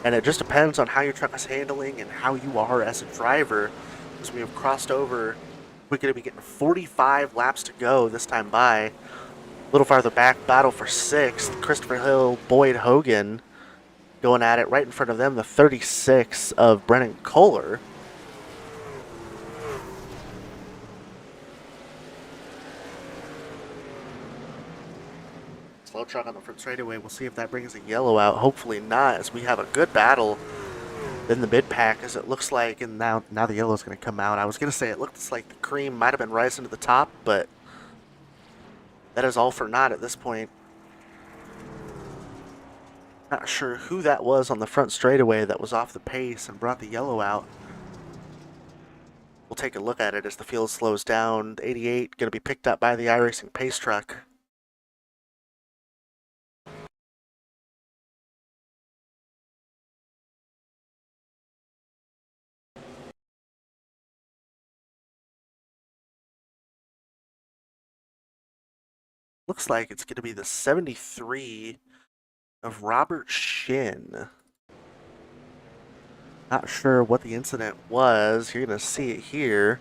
And it just depends on how your truck is handling and how you are as a driver. As we have crossed over, we're going to be getting 45 laps to go this time by. A little farther back, battle for 6th, Christopher Hill, Boyd Hogan going at it. Right in front of them, the 36 of Brennan Kohler. Slow truck on the front straightaway. We'll see if that brings a yellow out. Hopefully not, as we have a good battle in the mid-pack, as it looks like, and now the yellow is going to come out. I was going to say it looks like the cream might have been rising to the top, but that is all for naught at this point. Not sure who that was on the front straightaway that was off the pace and brought the yellow out. We'll take a look at it as the field slows down. The 88 going to be picked up by the iRacing pace truck. Looks like it's going to be the 73 of Robert Shin. Not sure what the incident was. You're going to see it here.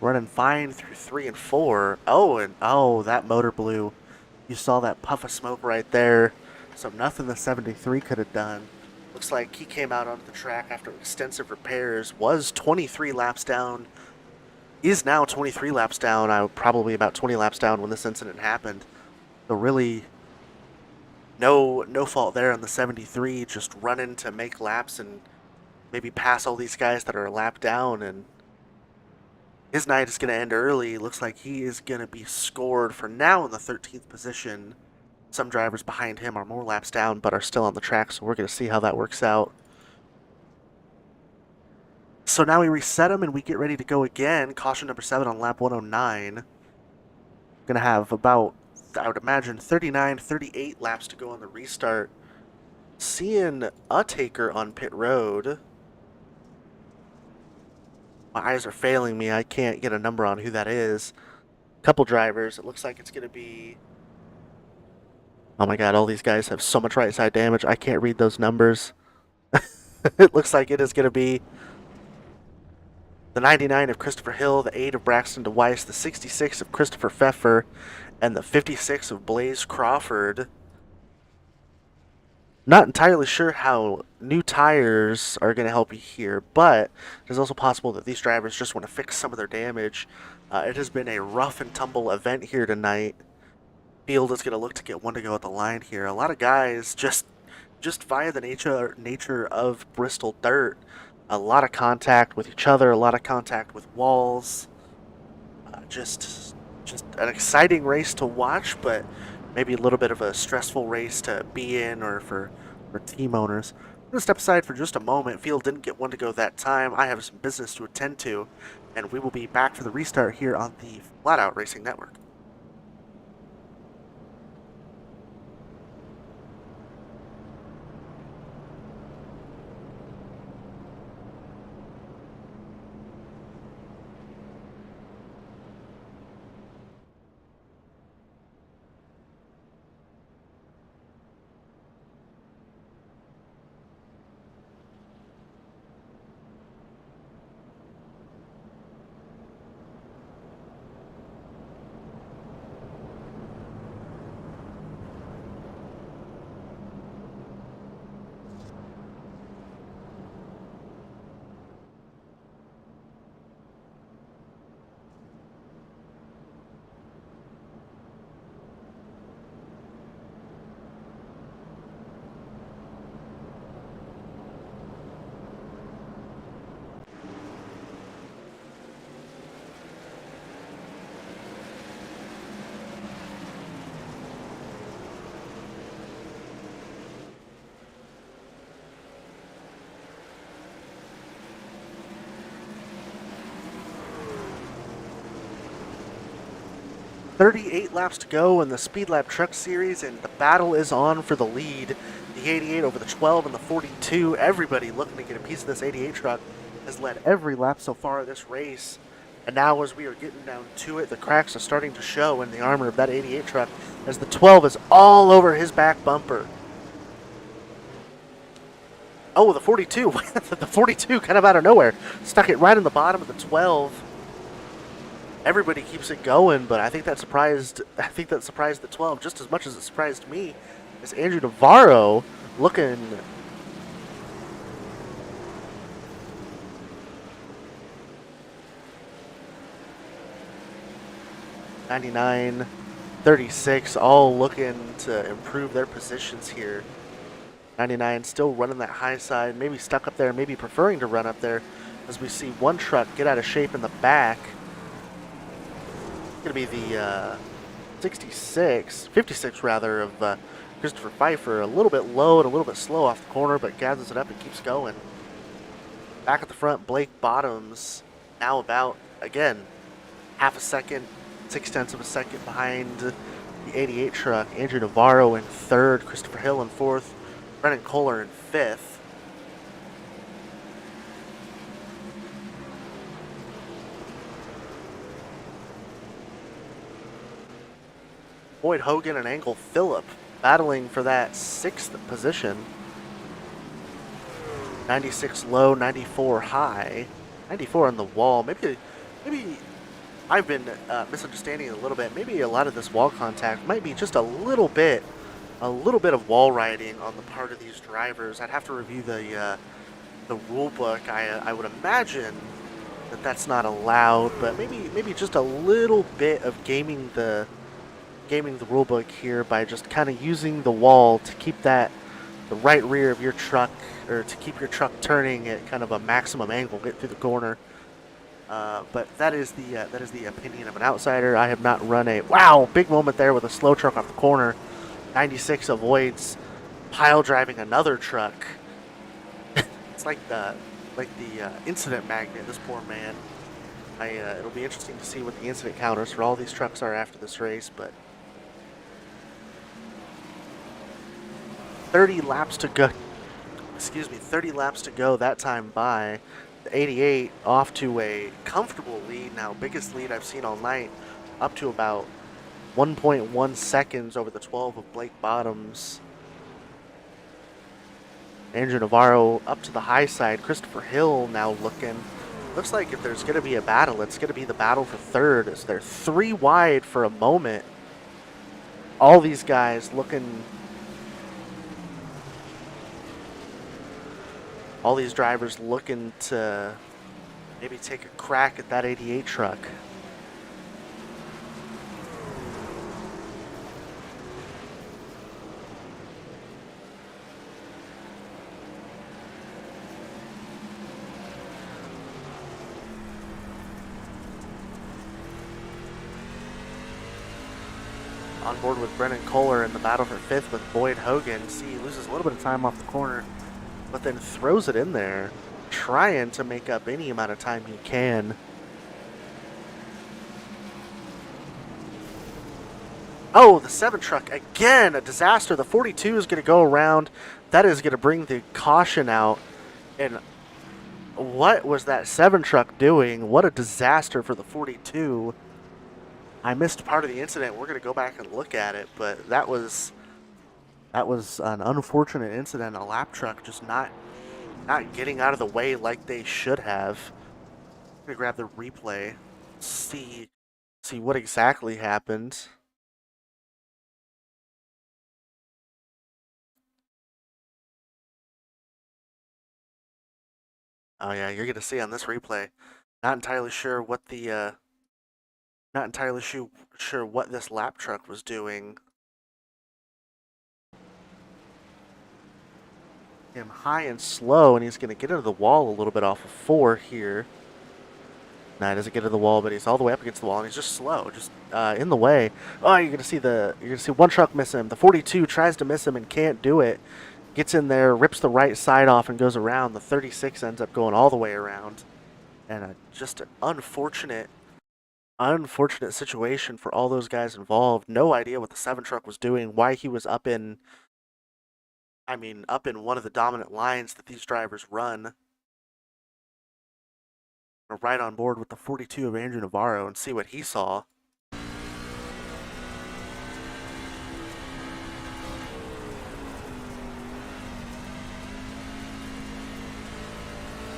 Running fine through 3 and 4. Oh, that motor blew. You saw that puff of smoke right there. So nothing the 73 could have done. Looks like he came out onto the track after extensive repairs. Was 23 laps down. Is now 23 laps down. Probably about 20 laps down when this incident happened. So really, no fault there on the 73. Just running to make laps and maybe pass all these guys that are a lap down. And his night is going to end early. Looks like he is going to be scored for now in the 13th position. Some drivers behind him are more laps down but are still on the track, so we're going to see how that works out. So now we reset them and we get ready to go again. Caution number 7 on lap 109. Going to have about, I would imagine, 39, 38 laps to go on the restart. Seeing a taker on pit road. My eyes are failing me. I can't get a number on who that is. Couple drivers. It looks like it's going to be... Oh my god, all these guys have so much right side damage. I can't read those numbers. It looks like it is going to be the 99 of Christopher Hill, the 8 of Braxton DeWeiss, the 66 of Christopher Pfeffer, and the 56 of Blaze Crawford. Not entirely sure how new tires are going to help you here, but it is also possible that these drivers just want to fix some of their damage. It has been a rough and tumble event here tonight. Field is going to look to get one to go at the line here. A lot of guys just via the nature of Bristol dirt. A lot of contact with each other, a lot of contact with walls. Just an exciting race to watch, but maybe a little bit of a stressful race to be in or for team owners. I'm going to step aside for just a moment. Field didn't get one to go that time. I have some business to attend to, and we will be back for the restart here on the Flatout Racing Network. 38 laps to go in the Speedlab Truck Series, and the battle is on for the lead. The 88 over the 12 and the 42. Everybody looking to get a piece of this 88 truck has led every lap so far of this race. And now as we are getting down to it, the cracks are starting to show in the armor of that 88 truck as the 12 is all over his back bumper. Oh, the 42. The 42 kind of out of nowhere. Stuck it right in the bottom of the 12. Everybody keeps it going, but I think that surprised the 12 just as much as it surprised me. Is Andrew Navarro looking .99, 36, all looking to improve their positions here. 99 still running that high side, maybe stuck up there, maybe preferring to run up there, as we see one truck get out of shape in the back. It's going to be the 56 rather, of Christopher Pfeiffer. A little bit low and a little bit slow off the corner, but gathers it up and keeps going. Back at the front, Blake Bottoms now about, again, half a second, 0.6 of a second behind the 88 truck. Andrew Navarro in third, Christopher Hill in fourth, Brennan Kohler in fifth. Boyd Hogan and Angle Phillip battling for that sixth position. 96 low, 94 high, 94 on the wall. Maybe I've been misunderstanding it a little bit. Maybe a lot of this wall contact might be just a little bit of wall riding on the part of these drivers. I'd have to review the rule book. I would imagine that that's not allowed, but maybe just a little bit of gaming the rule book here by just kind of using the wall to keep the right rear of your truck, or to keep your truck turning at kind of a maximum angle, get through the corner. But that is the opinion of an outsider. I have not run a big moment there with a slow truck off the corner. 96 avoids pile driving another truck. It's like the incident magnet. This poor man. It'll be interesting to see what the incident counters for all these trucks are after this race, but 30 laps to go. 30 laps to go that time by. The 88 off to a comfortable lead now, biggest lead I've seen all night, up to about 1.1 seconds over the 12 of Blake Bottoms. Andrew Navarro up to the high side. Christopher Hill now looking. Looks like if there's going to be a battle, it's going to be the battle for third, as they're 3 wide for a moment. All these guys looking. All these drivers looking to maybe take a crack at that 88 truck. On board with Brennan Kohler in the battle for fifth with Boyd Hogan. See, he loses a little bit of time off the corner, but then throws it in there, trying to make up any amount of time he can. Oh, the 7 truck, again, a disaster. The 42 is going to go around. That is going to bring the caution out. And what was that 7 truck doing? What a disaster for the 42. I missed part of the incident. We're going to go back and look at it, but that was an unfortunate incident. A lap truck just not getting out of the way like they should have. I'm gonna grab the replay, see what exactly happened. Oh yeah, you're gonna see on this replay. Not entirely sure what what this lap truck was doing. Him high and slow, and he's going to get into the wall a little bit off of 4 here. No, he doesn't get to the wall, but he's all the way up against the wall, and he's just slow, just in the way. Oh, you're gonna see one truck miss him. The 42 tries to miss him and can't do it. Gets in there, rips the right side off, and goes around. The 36 ends up going all the way around, and just an unfortunate unfortunate situation for all those guys involved. No idea what the 7 truck was doing, why he was up in, up in one of the dominant lines that these drivers run. We're right on board with the 42 of Andrew Navarro and see what he saw.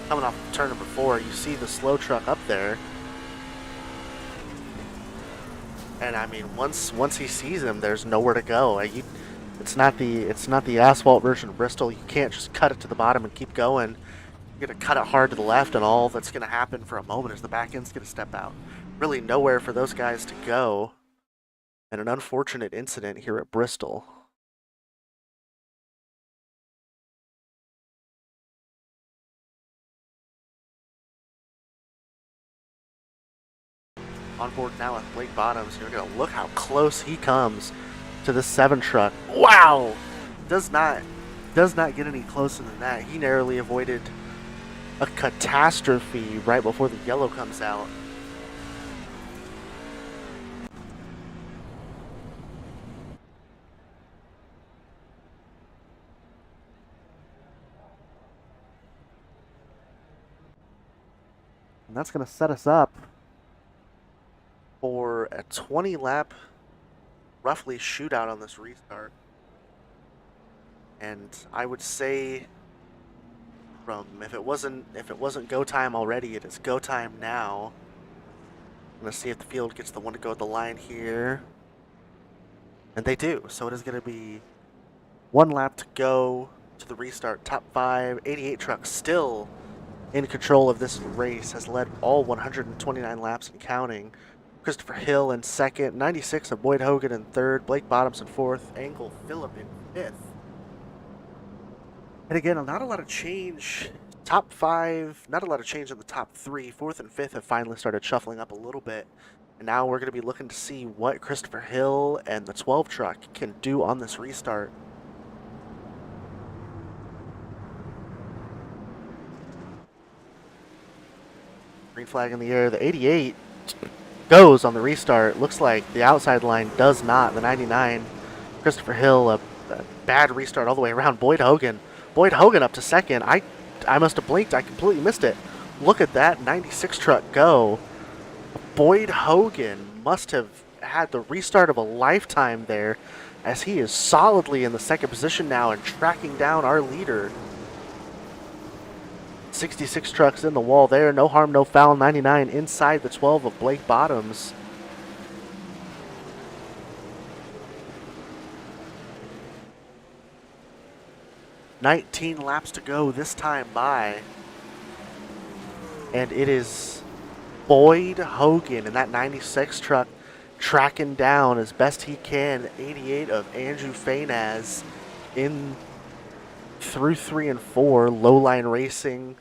Coming off turn number 4, you see the slow truck up there. And I mean, once he sees him, there's nowhere to go. It's not the asphalt version of Bristol. You can't just cut it to the bottom and keep going. You're gonna cut it hard to the left, and all that's gonna happen for a moment is the back end's gonna step out. Really nowhere for those guys to go. And an unfortunate incident here at Bristol. On board now with Blake Bottoms. You're gonna look how close he comes to the 7 truck. Wow! Does not get any closer than that. He narrowly avoided a catastrophe right before the yellow comes out. And that's going to set us up for a 20 lap roughly shootout on this restart. And I would say from if it wasn't go time already, it is go time now. I'm going to see if the field gets the one to go at the line here. And they do. So it is going to be 1 lap to go to the restart. Top 5, 88 truck still in control of this race, has led all 129 laps and counting. Christopher Hill in second, 96 of Boyd Hogan in third, Blake Bottoms in fourth, Engel Phillip in fifth. And again, not a lot of change. Top 5, not a lot of change in the top 3. Fourth and fifth have finally started shuffling up a little bit. And now we're going to be looking to see what Christopher Hill and the 12 truck can do on this restart. Green flag in the air. The 88 goes on the restart. Looks like the outside line does not. The 99, Christopher Hill, a bad restart all the way around. Boyd Hogan up to second. I must have blinked. I completely missed it. Look at that 96 truck go. Boyd Hogan must have had the restart of a lifetime there, as he is solidly in the second position now and tracking down our leader. 66 trucks in the wall there. No harm, no foul. 99 inside the 12 of Blake Bottoms. "19 laps to go this time by. And it is Boyd Hogan in that 96 truck tracking down as best he can 88 of Andrew Fainaz in through 3 and 4. Lowline Racing.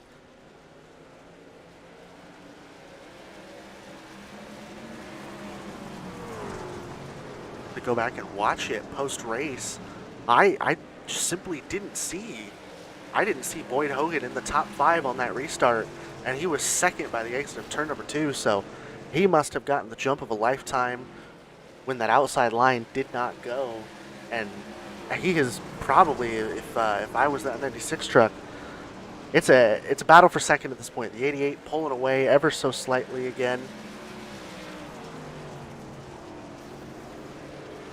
To go back and watch it post-race, I simply didn't see Boyd Hogan in the top 5 on that restart, and he was second by the exit of turn number 2, so he must have gotten the jump of a lifetime when that outside line did not go. And he is probably, if I was that 96 truck, it's a battle for second at this point. The 88 pulling away ever so slightly again.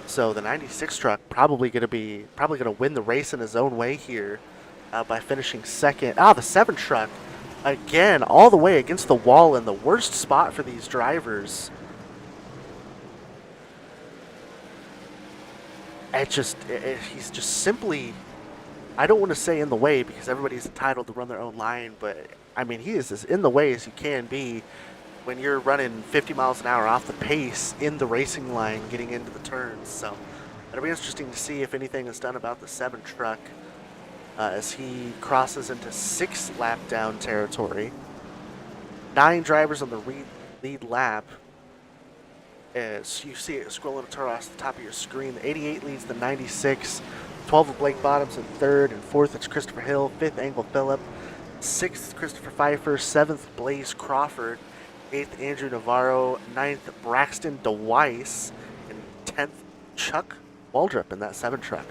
So the 96 truck probably going to win the race in his own way here by finishing second. The 7 truck again all the way against the wall in the worst spot for these drivers. He's just simply, I don't want to say in the way because everybody's entitled to run their own line, but I mean, he is as in the way as you can be when you're running 50 miles an hour off the pace in the racing line getting into the turns. So it'll be interesting to see if anything is done about the 7 truck as he crosses into 6 lap down territory. 9 drivers on the lead lap. As you see it scrolling across the top of your screen, the 88 leads the 96. 12 of Blake Bottoms in third, and fourth it's Christopher Hill. Fifth, Engel Phillip. Sixth, Christopher Pfeiffer. Seventh, Blaze Crawford. 8th, Andrew Navarro. 9th, Braxton DeWeiss. And 10th, Chuck Waldrop in that 7 truck.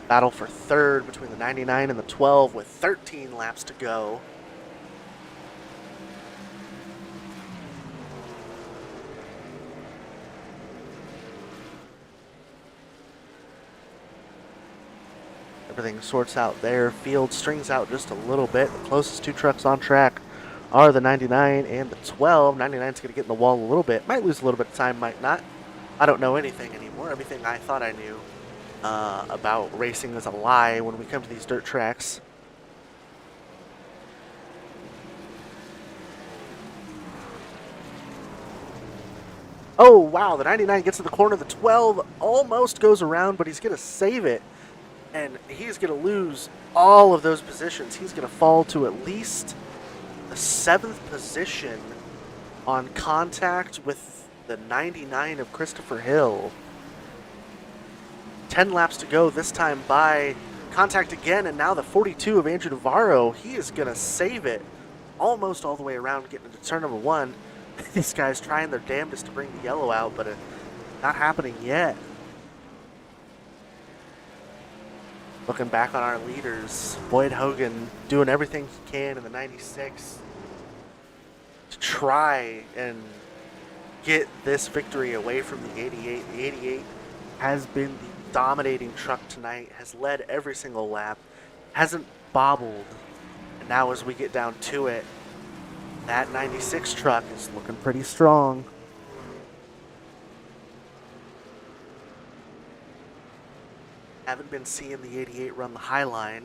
Battle for 3rd between the 99 and the 12 with 13 laps to go. Everything sorts out there. Field strings out just a little bit. The closest 2 trucks on track are the 99 and the 12. 99's going to get in the wall a little bit. Might lose a little bit of time, might not. I don't know anything anymore. Everything I thought I knew about racing is a lie when we come to these dirt tracks. Oh, wow, the 99 gets to the corner. The 12 almost goes around, but he's going to save it. And he's going to lose all of those positions. He's going to fall to at least the 7th position on contact with the 99 of Christopher Hill. 10 laps to go, this time by contact again, and now the 42 of Andrew Navarro. He is going to save it almost all the way around, getting into turn number 1. These guys trying their damnedest to bring the yellow out, but not happening yet. Looking back on our leaders, Boyd Hogan doing everything he can in the 96 to try and get this victory away from the 88. The 88 has been the dominating truck tonight, has led every single lap, hasn't bobbled, and now as we get down to it, that 96 truck is looking pretty strong. Haven't been seeing the 88 run the high line.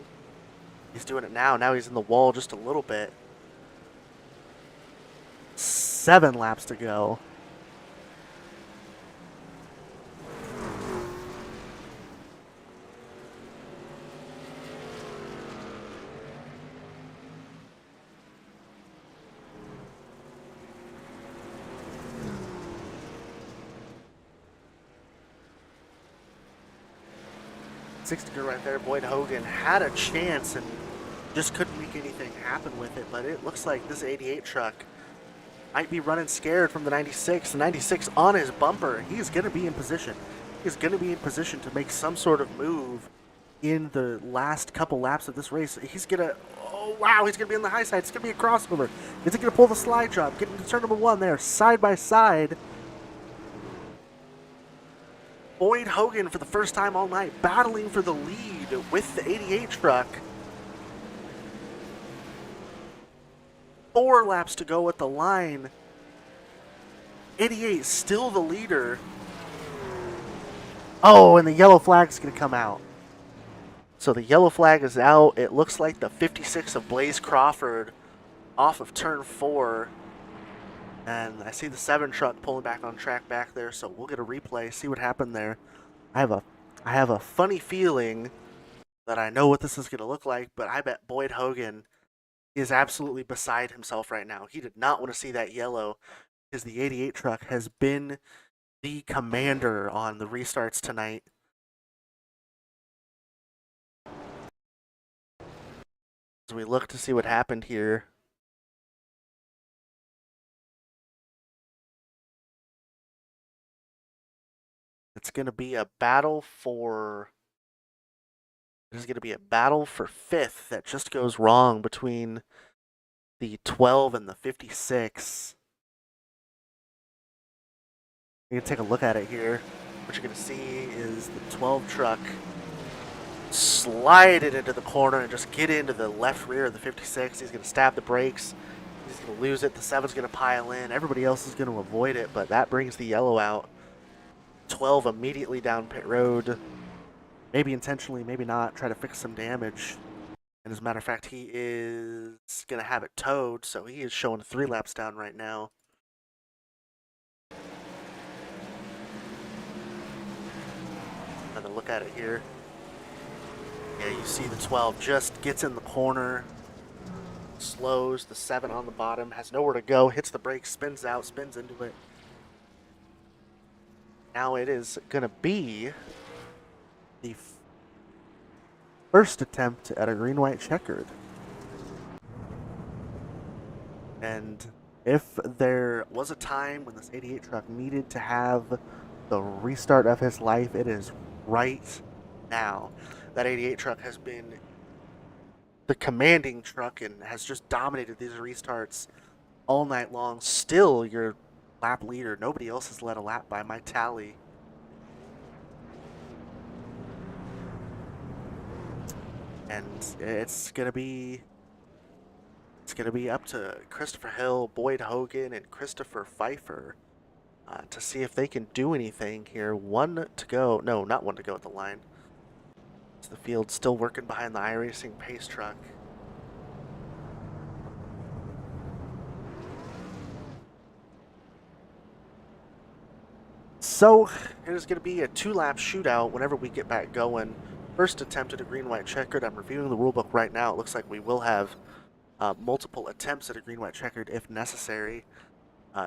He's doing it now. Now he's in the wall just a little bit. 7 laps to go. Sixty right there. Boyd Hogan had a chance and just couldn't make anything happen with it, but it looks like this 88 truck might be running scared from the 96. The 96 on his bumper. He's going to be in position. He's going to be in position to make some sort of move in the last couple laps of this race. He's going to, oh wow, he's going to be on the high side. It's going to be a crossover. Is he going to pull the slide job? Getting to turn number 1 there, side by side. Boyd Hogan for the first time all night battling for the lead with the 88 truck. 4 laps to go at the line. 88 still the leader. Oh, and the yellow flag's going to come out. So the yellow flag is out. It looks like the 56 of Blaze Crawford off of turn 4. And I see the 7 truck pulling back on track back there, so we'll get a replay, see what happened there. I have a funny feeling that I know what this is going to look like, but I bet Boyd Hogan is absolutely beside himself right now. He did not want to see that yellow, because the 88 truck has been the commander on the restarts tonight. As we look to see what happened here. It's going to be a battle for... There's going to be a battle for 5th that just goes wrong between the 12 and the 56. You can take a look at it here. What you're going to see is the 12 truck slide it into the corner and just get into the left rear of the 56. He's going to stab the brakes. He's going to lose it. The 7's going to pile in. Everybody else is going to avoid it, but that brings the yellow out. 12 immediately down pit road. Maybe intentionally, maybe not. Try to fix some damage. And as a matter of fact, he is going to have it towed, so he is showing 3 laps down right now. Another look at it here. Yeah, you see the 12 just gets in the corner, slows, the 7 on the bottom, has nowhere to go, hits the brakes, spins out, spins into it. Now it is going to be the first attempt at a green-white checkered. And if there was a time when this 88 truck needed to have the restart of his life, it is right now. That 88 truck has been the commanding truck and has just dominated these restarts all night long. Still your lap leader. Nobody else has led a lap by my tally. And it's gonna be up to Christopher Hill, Boyd Hogan, and Christopher Pfeiffer to see if they can do anything here. One to go. No, not one to go at the line. It's the field still working behind the iRacing pace truck. So it is going to be a 2-lap shootout whenever we get back going. First attempt at a green-white checkered. I'm reviewing the rulebook right now. It looks like we will have multiple attempts at a green-white checkered if necessary.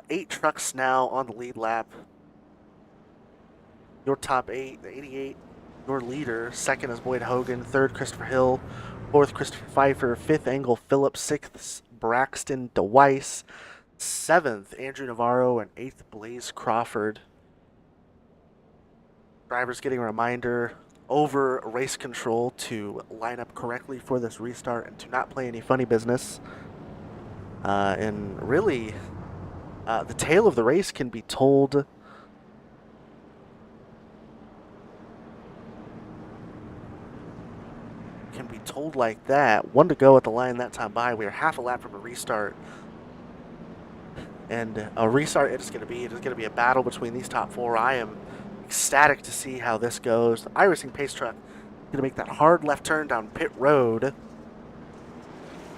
8 trucks now on the lead lap. Your top 8, the 88, your leader. Second is Boyd Hogan. Third, Christopher Hill. Fourth, Christopher Pfeiffer. Fifth, Engel Phillips. Sixth, Braxton DeWeiss. Seventh, Andrew Navarro. And eighth, Blaze Crawford. Drivers getting a reminder over race control to line up correctly for this restart and to not play any funny business. And really, the tale of the race can be told like that. One to go at the line that time by. We are half a lap from a restart. And a restart it is going to be. It is going to be a battle between these top 4. I am ecstatic to see how this goes. The iRacing pace truck is going to make that hard left turn down pit road.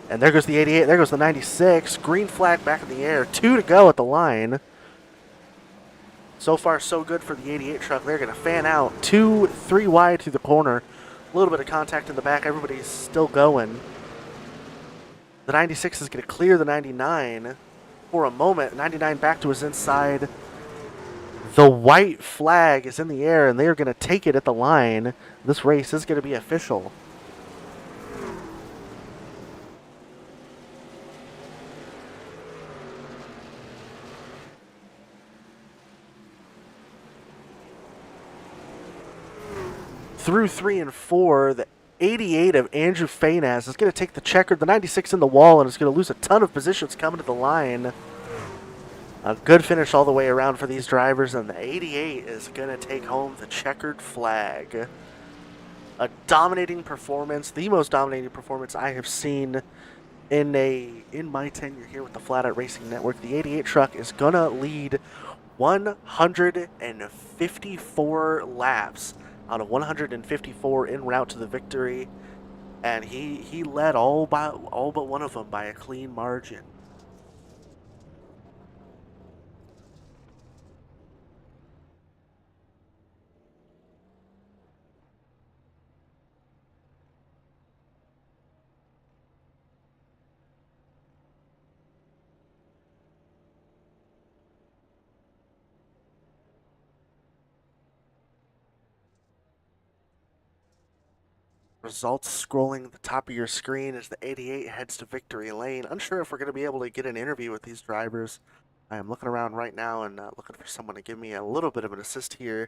And there goes the 88. There goes the 96. Green flag back in the air. 2 to go at the line. So far, so good for the 88 truck. They're going to fan out 2, 3 wide through the corner. A little bit of contact in the back. Everybody's still going. The 96 is going to clear the 99 for a moment. 99 back to his inside. The white flag is in the air, and they are going to take it at the line. This race is going to be official. Through 3 and 4, the 88 of Andrew Fainaz is going to take the checkered, the 96 in the wall, and is going to lose a ton of positions coming to the line. A good finish all the way around for these drivers, and the 88 is going to take home the checkered flag. A dominating performance, the most dominating performance I have seen in my tenure here with the Flatout Racing Network. The 88 truck is going to lead 154 laps out of 154 en route to the victory, and he led all but one of them by a clean margin. Results scrolling at the top of your screen as the 88 heads to victory lane. Unsure if we're going to be able to get an interview with these drivers. I am looking around right now and looking for someone to give me a little bit of an assist here.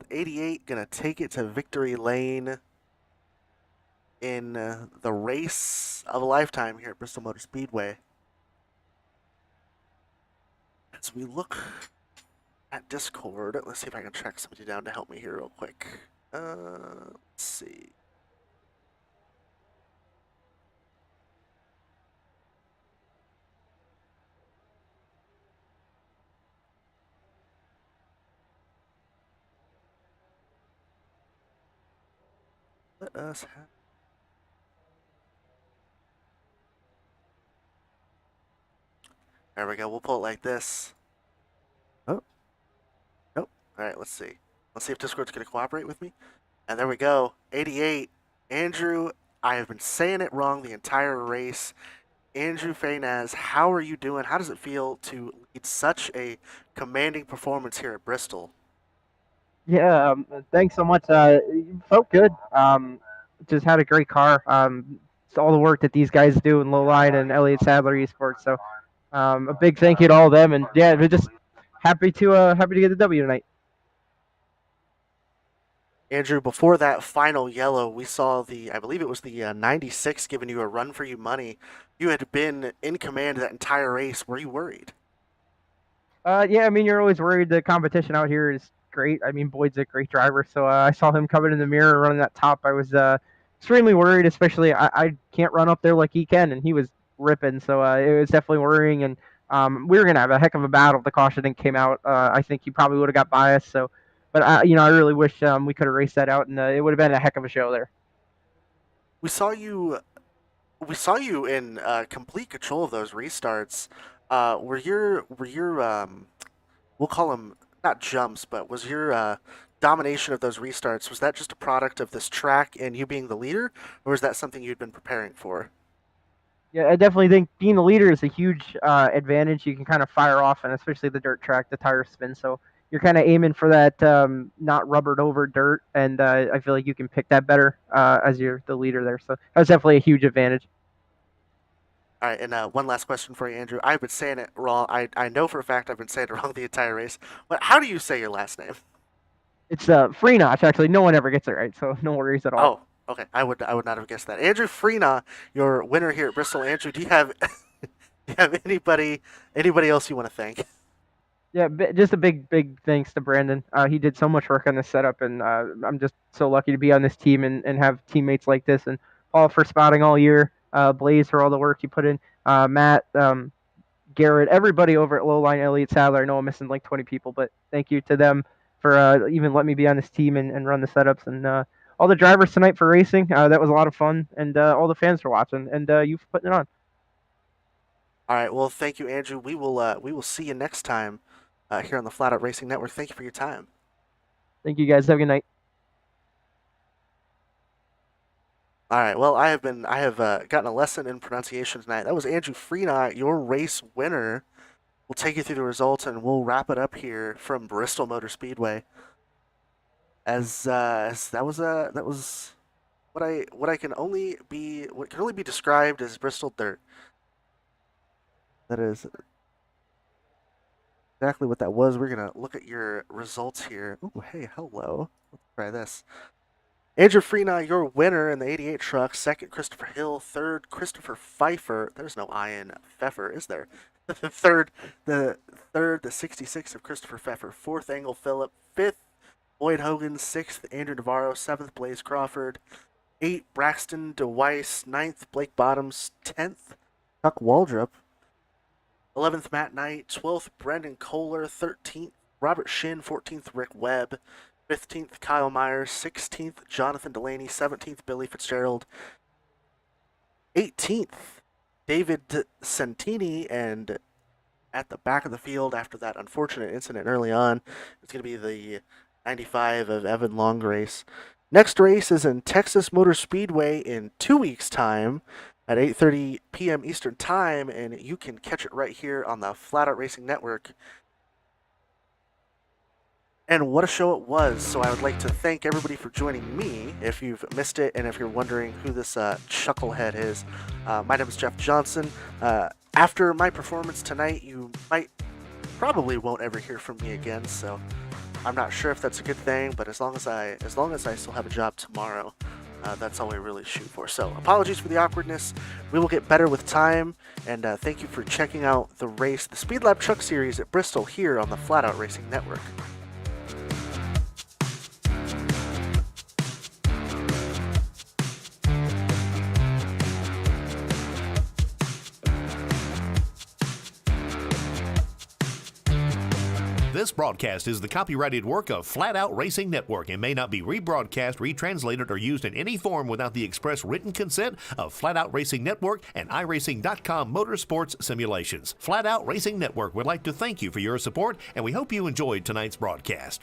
The 88 going to take it to victory lane in the race of a lifetime here at Bristol Motor Speedway. As we look at Discord, let's see if I can track somebody down to help me here real quick. Let's see. Let us have... There we go. We'll pull it like this. Oh. Nope. All right, let's see. Let's see if Discord's going to cooperate with me. And there we go. 88. Andrew, I have been saying it wrong the entire race. Andrew Fainaz, how are you doing? How does it feel to lead such a commanding performance here at Bristol? Yeah, thanks so much. Felt good. Just had a great car. It's all the work that these guys do in Lowline and Elliott Sadler Esports. So a big thank you to all of them. And yeah, we're just happy to get the W tonight. Andrew, before that final yellow, we saw I believe it was the 96 giving you a run for your money. You had been in command that entire race. Were you worried? Yeah, I mean, you're always worried. The competition out here is great. I mean, Boyd's a great driver, so I saw him coming in the mirror running that top. I was extremely worried, especially I can't run up there like he can, and he was ripping. So it was definitely worrying, and we were gonna have a heck of a battle if the caution came out. I think he probably would have got biased. So, but I really wish we could have raced that out, and it would have been a heck of a show there. We saw you. We saw you in complete control of those restarts. Were your we'll call them not jumps, but was your domination of those restarts, was that just a product of this track and you being the leader, or is that something you'd been preparing for? Yeah, I definitely think being the leader is a huge advantage. You can kind of fire off, and especially the dirt track, the tires spin. So you're kind of aiming for that not rubbered over dirt, and I feel like you can pick that better as you're the leader there. So that's definitely a huge advantage. All right, and one last question for you, Andrew. I've been saying it wrong. I know for a fact I've been saying it wrong the entire race. But how do you say your last name? It's free notch. Actually, no one ever gets it right, so no worries at all. Oh, okay. I would not have guessed that. Andrew Freena, your winner here at Bristol. Andrew, do you have do you have anybody else you want to thank? Yeah, just a big thanks to Brandon. He did so much work on this setup, and I'm just so lucky to be on this team and have teammates like this. And Paul for spotting all year, Blaze for all the work he put in, Matt, Garrett, everybody over at Lowline, Elliott Sadler. I know I'm missing like 20 people, but thank you to them for even letting me be on this team and run the setups. And all the drivers tonight for racing. That was a lot of fun. And all the fans for watching. And you for putting it on. All right. Well, thank you, Andrew. We will see you next time here on the Flatout Racing Network. Thank you for your time. Thank you guys. Have a good night. All right. Well, I have gotten a lesson in pronunciation tonight. That was Andrew Freenot, your race winner. We'll take you through the results and we'll wrap it up here from Bristol Motor Speedway. As that was what can only be described as Bristol dirt. That is exactly what that was. We're gonna look at your results here. Oh, hey, hello. Let's try this. Andrew Freena, your winner in the 88 truck. Second, Christopher Hill. Third, Christopher Pfeiffer. There's no I in Pfeffer, is there? third, the 66 of Christopher Pfeffer. Fourth, Engel Phillip. Fifth, Boyd Hogan. Sixth, Andrew Navarro. Seventh, Blaze Crawford. Eighth, Braxton DeWeiss. Ninth, Blake Bottoms. 10th, Chuck Waldrop. 11th, Matt Knight. 12th, Brendan Kohler. 13th, Robert Shin. 14th, Rick Webb. 15th, Kyle Myers. 16th, Jonathan Delaney. 17th, Billy Fitzgerald. 18th, David Santini. And at the back of the field, after that unfortunate incident early on, it's going to be the 95 of Evan Longgrace. Next race is in Texas Motor Speedway in 2 weeks' time at 8:30 p.m. Eastern Time, and you can catch it right here on the Flatout Racing Network. And what a show it was. So I would like to thank everybody for joining me. If you've missed it and if you're wondering who this chucklehead is, my name is Jeff Johnson. After my performance tonight, you probably won't ever hear from me again. So I'm not sure if that's a good thing, but as long as I still have a job tomorrow, that's all we really shoot for. So apologies for the awkwardness. We will get better with time. And thank you for checking out the race, the Speedlab Truck Series at Bristol here on the Flatout Racing Network. This broadcast is the copyrighted work of Flatout Racing Network and may not be rebroadcast, retranslated, or used in any form without the express written consent of Flatout Racing Network and iRacing.com Motorsports Simulations. Flatout Racing Network would like to thank you for your support, and we hope you enjoyed tonight's broadcast.